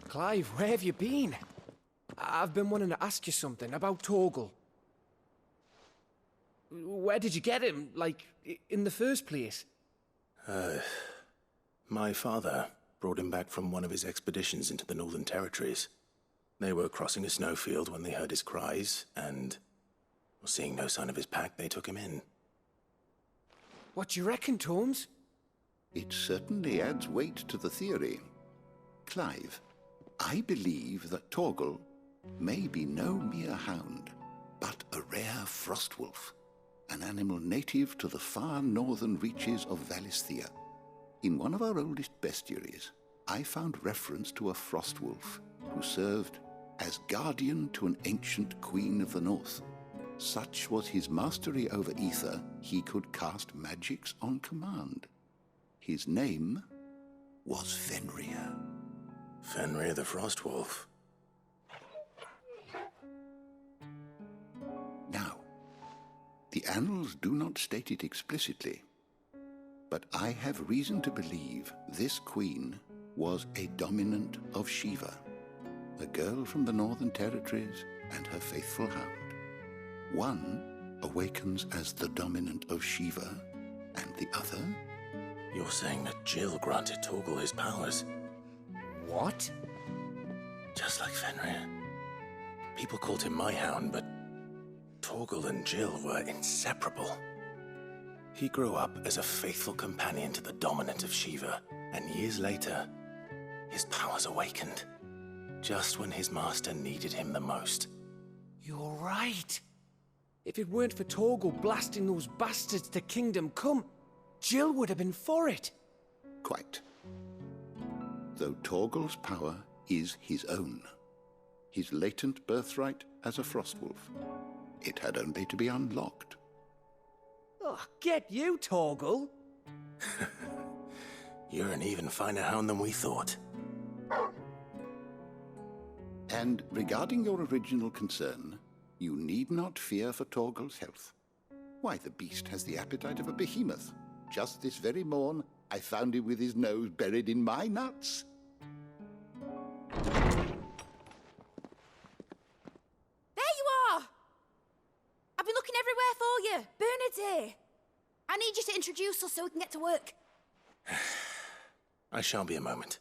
S2: Clive, where have you been? I've been wanting to ask you something about Torgal. Where did you get him, like, in the first place?
S7: My father brought him back from one of his expeditions into the Northern Territories. They were crossing a snowfield when they heard his cries, and, seeing no sign of his pack, they took him in.
S2: What do you reckon, Torms?
S15: It certainly adds weight to the theory. Clive, I believe that Torgal may be no mere hound, but a rare frostwolf, an animal native to the far northern reaches of Valisthea. In one of our oldest bestiaries, I found reference to a frostwolf who served as guardian to an ancient queen of the north. Such was his mastery over ether, he could cast magics on command. His name was Fenrir.
S7: Fenrir the Frostwolf.
S15: Now, the annals do not state it explicitly, but I have reason to believe this queen was a dominant of Shiva, a girl from the Northern Territories and her faithful hound. One awakens as the dominant of Shiva, and the other...
S7: You're saying that Jill granted Torgal his powers?
S2: What?
S7: Just like Fenrir. People called him my hound, but Torgal and Jill were inseparable. He grew up as a faithful companion to the dominant of Shiva, and years later, his powers awakened, just when his master needed him the most.
S2: You're right. If it weren't for Torgal blasting those bastards to Kingdom Come, Jill would have been for it.
S15: Quite. Though Torgal's power is his own, his latent birthright as a Frostwolf, it had only to be unlocked.
S2: Oh, get you, Torgal.
S7: You're an even finer hound than we thought.
S15: And regarding your original concern, you need not fear for Torgal's health. Why, the beast has the appetite of a behemoth. Just this very morn, I found him with his nose buried in my nuts.
S10: There you are! I've been looking everywhere for you. Bernard's here. I need you to introduce us so we can get to work.
S7: I shan't be a moment.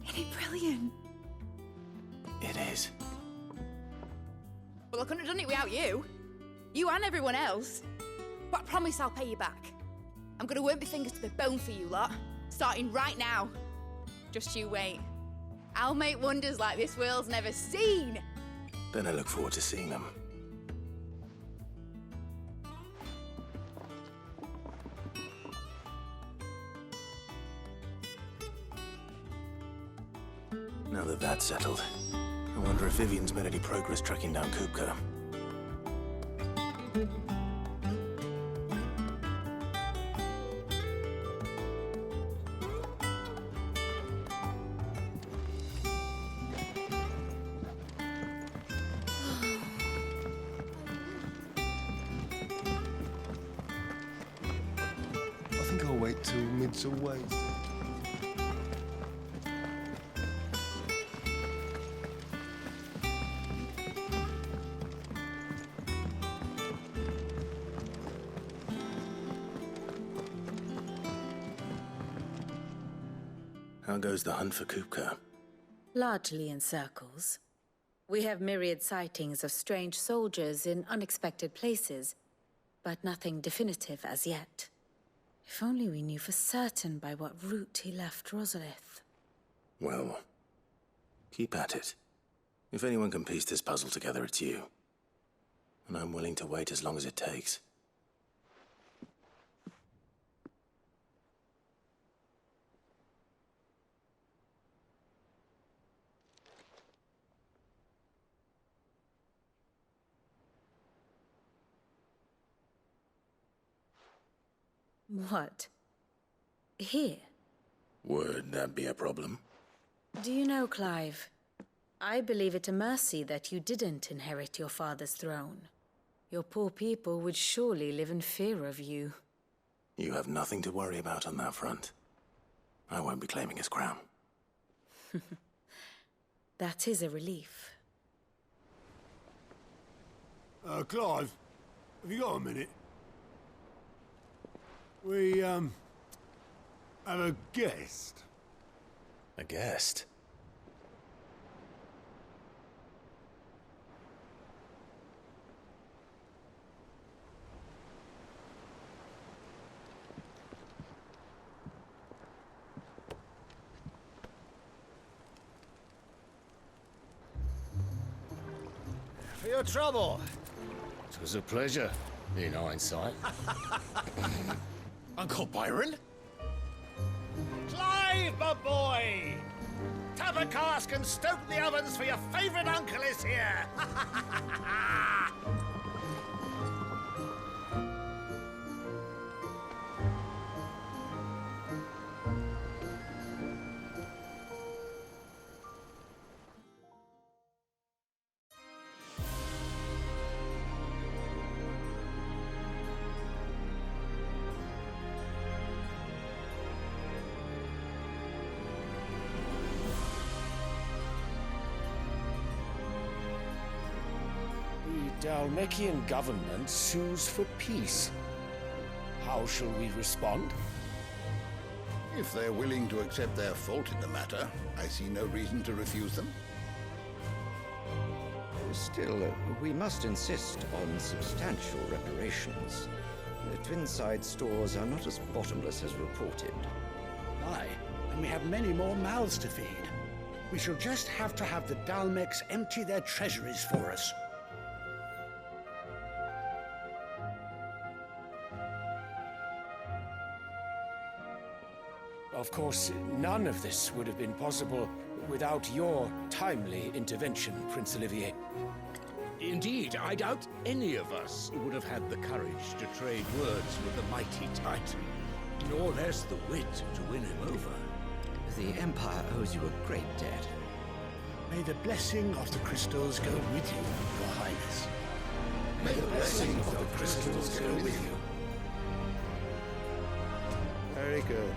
S10: Isn't it brilliant?
S7: It is.
S10: Well, I couldn't have done it without you. You and everyone else. But I promise I'll pay you back. I'm gonna work my fingers to the bone for you lot, starting right now. Just you wait. I'll make wonders like this world's never seen.
S7: Then I look forward to seeing them. Now that that's settled, I wonder if Vivian's made any progress tracking down Kupka.
S5: I think I'll wait till mid's away.
S7: How goes the hunt for Kupka?
S3: Largely in circles. We have myriad sightings of strange soldiers in unexpected places, but nothing definitive as yet. If only we knew for certain by what route he left Rozalith.
S7: Well, keep at it. If anyone can piece this puzzle together, it's you. And I'm willing to wait as long as it takes.
S3: What? Here?
S7: Would that be a problem?
S3: Do you know, Clive? I believe it a mercy that you didn't inherit your father's throne. Your poor people would surely live in fear of you.
S7: You have nothing to worry about on that front. I won't be claiming his crown.
S3: That is a relief.
S5: Clive, have you got a minute? We, have a guest.
S7: A guest?
S1: For your trouble. It was a pleasure, in hindsight.
S4: Uncle Byron?
S1: Clive, my boy! Tap a cask and stoke the ovens for your favourite uncle is here!
S16: Dhalmekian government sues for peace. How shall we respond?
S15: If they're willing to accept their fault in the matter, I see no reason to refuse them.
S17: Still, we must insist on substantial reparations. The Twinside stores are not as bottomless as reported.
S1: Aye, and we have many more mouths to feed. We shall just have to have the Dhalmekians empty their treasuries for us.
S16: Of course, none of this would have been possible without your timely intervention, Prince Olivier.
S4: Indeed, I doubt any of us would have had the courage to trade words with the mighty Titan, nor less the wit to win him over.
S17: The Empire owes you a great debt.
S1: May the blessing of the crystals go with you, Your Highness.
S15: May the blessing of the crystals go with you.
S5: Very good.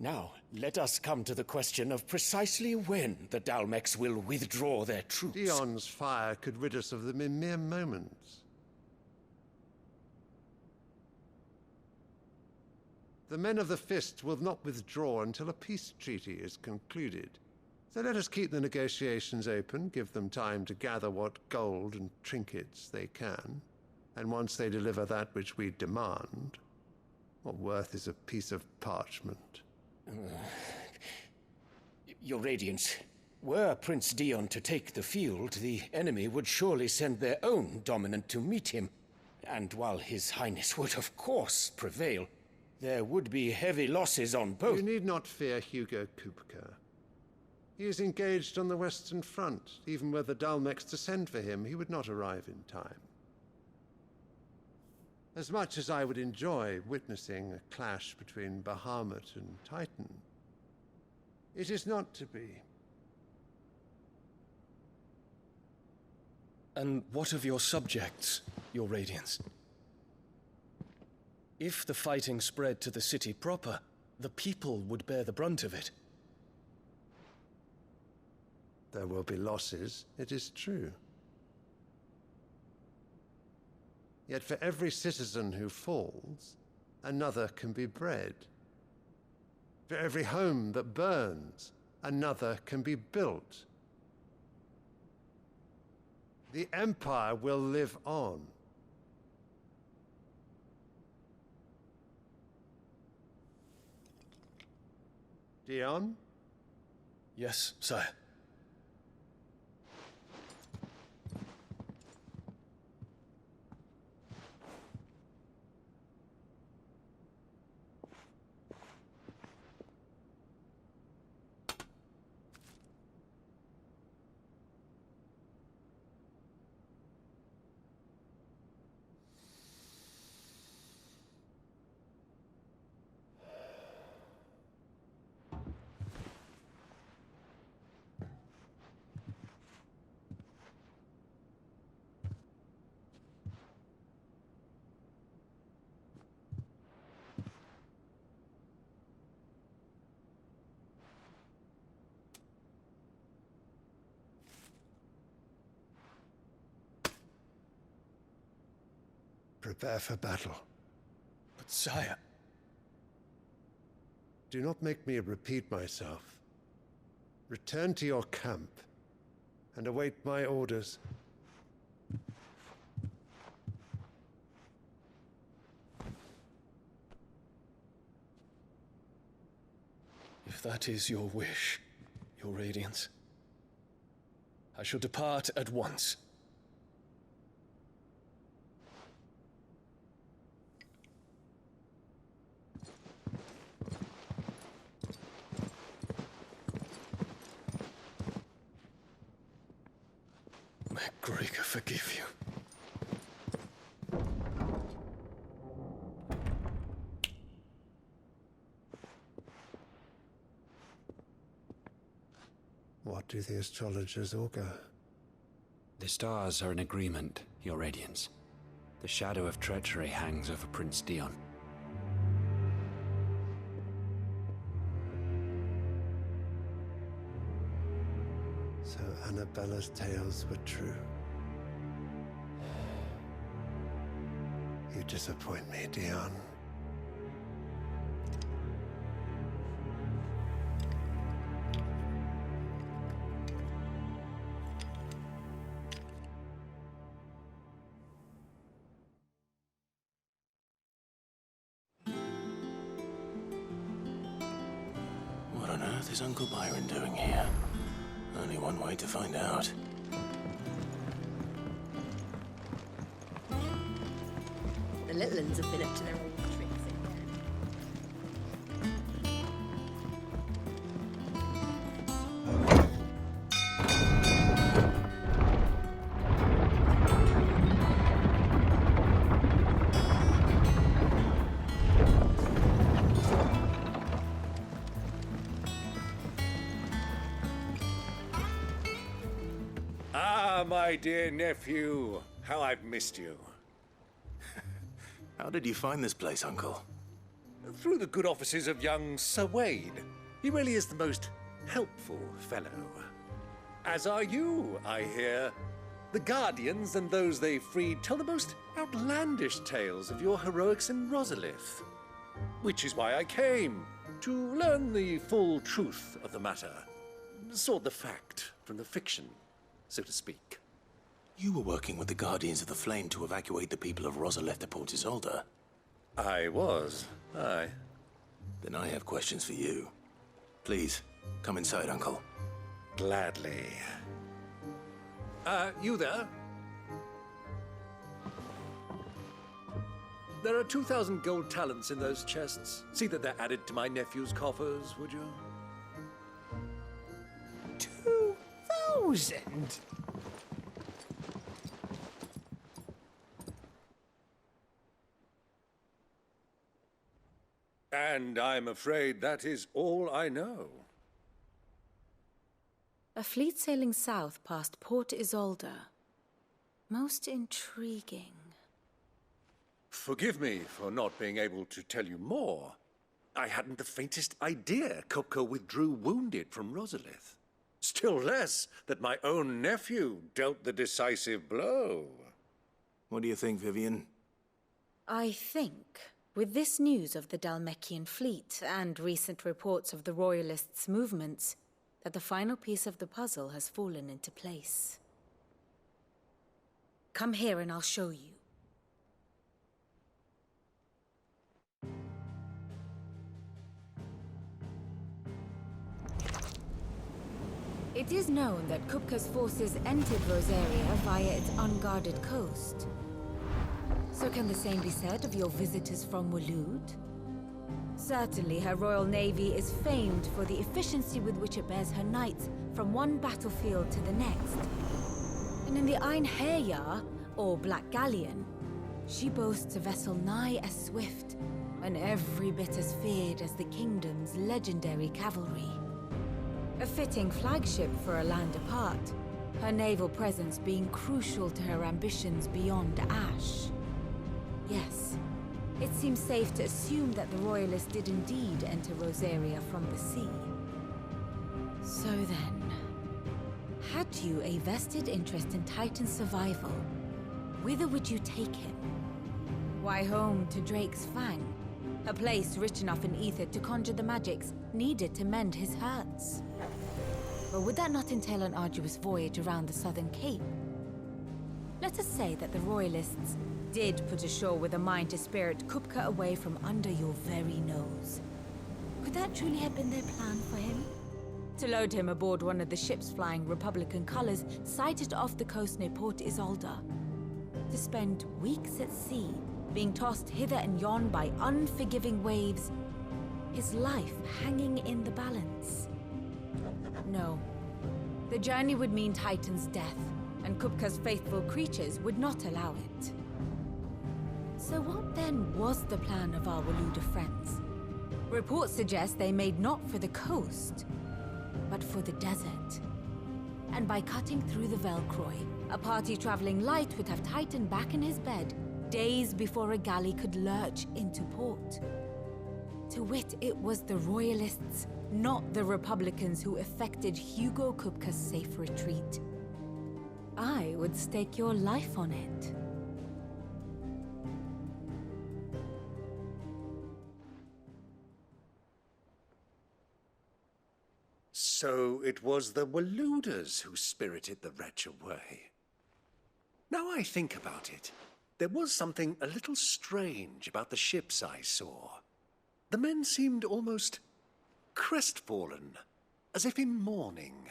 S16: Now, let us come to the question of precisely when the Dhalmekians will withdraw their troops.
S5: Dion's fire could rid us of them in mere moments. The men of the Fist will not withdraw until a peace treaty is concluded. So let us keep the negotiations open, give them time to gather what gold and trinkets they can, and once they deliver that which we demand, what worth is a piece of parchment?
S16: Your Radiance, were Prince Dion to take the field, the enemy would surely send their own dominant to meet him. And while His Highness would of course prevail, there would be heavy losses on both.
S5: You need not fear Hugo Kupka. He is engaged on the Western Front. Even were the Dhalmekians to send for him, he would not arrive in time. As much as I would enjoy witnessing a clash between Bahamut and Titan, it is not to be.
S18: And what of your subjects, Your Radiance? If the fighting spread to the city proper, the people would bear the brunt of it.
S5: There will be losses, it is true. Yet for every citizen who falls, another can be bred. For every home that burns, another can be built. The Empire will live on. Dion?
S18: Yes, sire.
S5: Prepare for battle.
S18: But sire...
S5: Do not make me repeat myself. Return to your camp and await my orders.
S18: If that is your wish, Your Radiance, I shall depart at once. May Gregor forgive you.
S5: What do the astrologers augur?
S19: The stars are in agreement, Your Radiance. The shadow of treachery hangs over Prince Dion.
S20: So Annabella's tales were true. You disappoint me, Dion.
S7: What on earth is Uncle Byron doing here? Only one way to find out.
S14: The little uns have been up to their old tricks in
S21: Ah, my dear nephew, how I've missed you.
S7: How did you find this place, Uncle?
S21: Through the good offices of young Sir Wade. He really is the most helpful fellow. As are you, I hear. The Guardians and those they freed tell the most outlandish tales of your heroics in Rozalith. Which is why I came, to learn the full truth of the matter. Sort the fact from the fiction, so to speak.
S7: You were working with the Guardians of the Flame to evacuate the people of Rozalith to Port Isolde.
S21: I was, aye.
S7: Then I have questions for you. Please, come inside, Uncle.
S21: Gladly. You there? There are 2,000 gold talents in those chests. See that they're added to my nephew's coffers, would you?
S16: 2,000?
S21: And I'm afraid that is all I know.
S3: A fleet sailing south past Port Isolde. Most intriguing.
S21: Forgive me for not being able to tell you more. I hadn't the faintest idea Kupka withdrew wounded from Rozalith. Still less that my own nephew dealt the decisive blow.
S7: What do you think, Vivian?
S3: I think, with this news of the Dhalmekian fleet and recent reports of the Royalists' movements, that the final piece of the puzzle has fallen into place. Come here and I'll show you. It is known that Kupka's forces entered Rosaria via its unguarded coast. So can the same be said of your visitors from Waloed? Certainly her Royal Navy is famed for the efficiency with which it bears her knights from one battlefield to the next. And in the Einherjar, or Black Galleon, she boasts a vessel nigh as swift and every bit as feared as the kingdom's legendary cavalry. A fitting flagship for a land apart, her naval presence being crucial to her ambitions beyond Ash. Yes, it seems safe to assume that the Royalists did indeed enter Rosaria from the sea. So then, had you a vested interest in Titan's survival, whither would you take him? Why, home to Drake's Fang, a place rich enough in ether to conjure the magics needed to mend his hurts. But would that not entail an arduous voyage around the southern cape? Let us say that the Royalists did put ashore with a mind to spirit Kupka away from under your very nose. Could that truly have been their plan for him? To load him aboard one of the ships flying Republican colors sighted off the coast near Port Isolde. To spend weeks at sea, being tossed hither and yon by unforgiving waves, his life hanging in the balance. No. The journey would mean Titan's death, and Kupka's faithful creatures would not allow it. So what then was the plan of our Waloed friends? Reports suggest they made not for the coast, but for the desert. And by cutting through the Velcroy, a party traveling light would have Titan back in his bed days before a galley could lurch into port. To wit, it was the Royalists, not the Republicans, who effected Hugo Kupka's safe retreat. I would stake your life on it.
S21: So it was the Waluders who spirited the wretch away. Now I think about it, there was something a little strange about the ships I saw. The men seemed almost crestfallen, as if in mourning,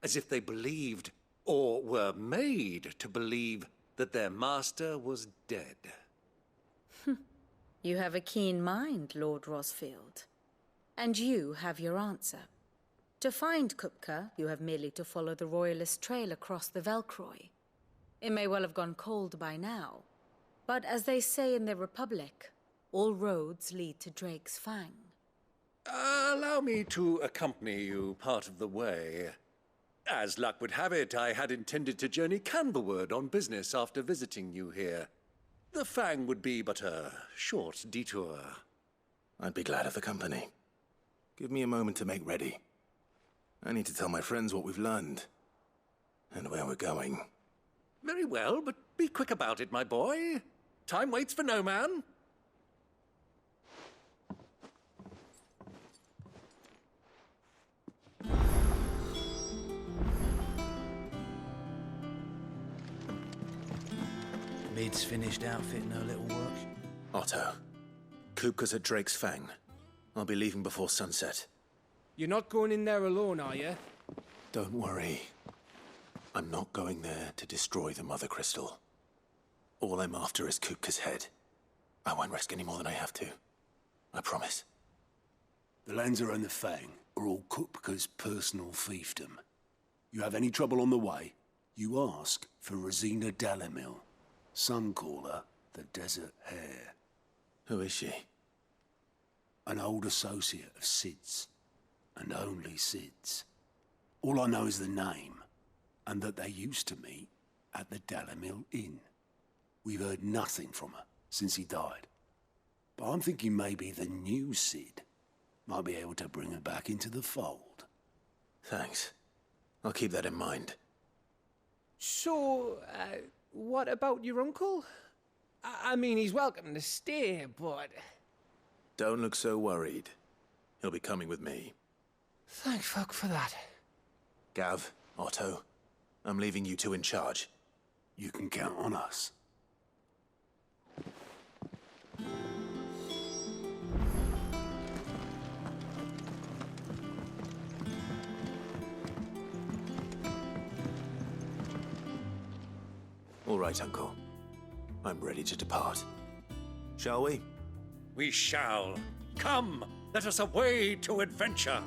S21: as if they believed, or were made to believe, that their master was dead.
S3: You have a keen mind, Lord Rosfield. And you have your answer. To find Kupka, you have merely to follow the Royalist trail across the Velcroy. It may well have gone cold by now, but as they say in the Republic, all roads lead to Drake's Fang.
S21: Allow me to accompany you part of the way. As luck would have it, I had intended to journey Canberward on business after visiting you here. The Fang would be but a short detour.
S7: I'd be glad of the company. Give me a moment to make ready. I need to tell my friends what we've learned, and where we're going.
S21: Very well, but be quick about it, my boy. Time waits for no man.
S6: Mid's finished outfitting her little work.
S7: Otto, Kupka's at Drake's Fang. I'll be leaving before sunset.
S2: You're not going in there alone, are you?
S7: Don't worry. I'm not going there to destroy the Mother Crystal. All I'm after is Kupka's head. I won't risk any more than I have to. I promise.
S22: The Lanza and the Fang are all Kupka's personal fiefdom. You have any trouble on the way, you ask for Rosina Dalamil. Some call her the Desert Hare.
S7: Who is she?
S22: An old associate of Sid's, and only Sid's. All I know is the name, and that they used to meet at the Dalamil Inn. We've heard nothing from her since he died. But I'm thinking maybe the new Sid might be able to bring her back into the fold.
S7: Thanks. I'll keep that in mind.
S2: So, what about your uncle? I mean, he's welcome to stay, but...
S7: Don't look so worried. He'll be coming with me.
S2: Thank fuck for that.
S7: Gav, Otto, I'm leaving you two in charge.
S22: You can count on us.
S7: All right, Uncle. I'm ready to depart. Shall we?
S21: We shall. Come, let us away to adventure.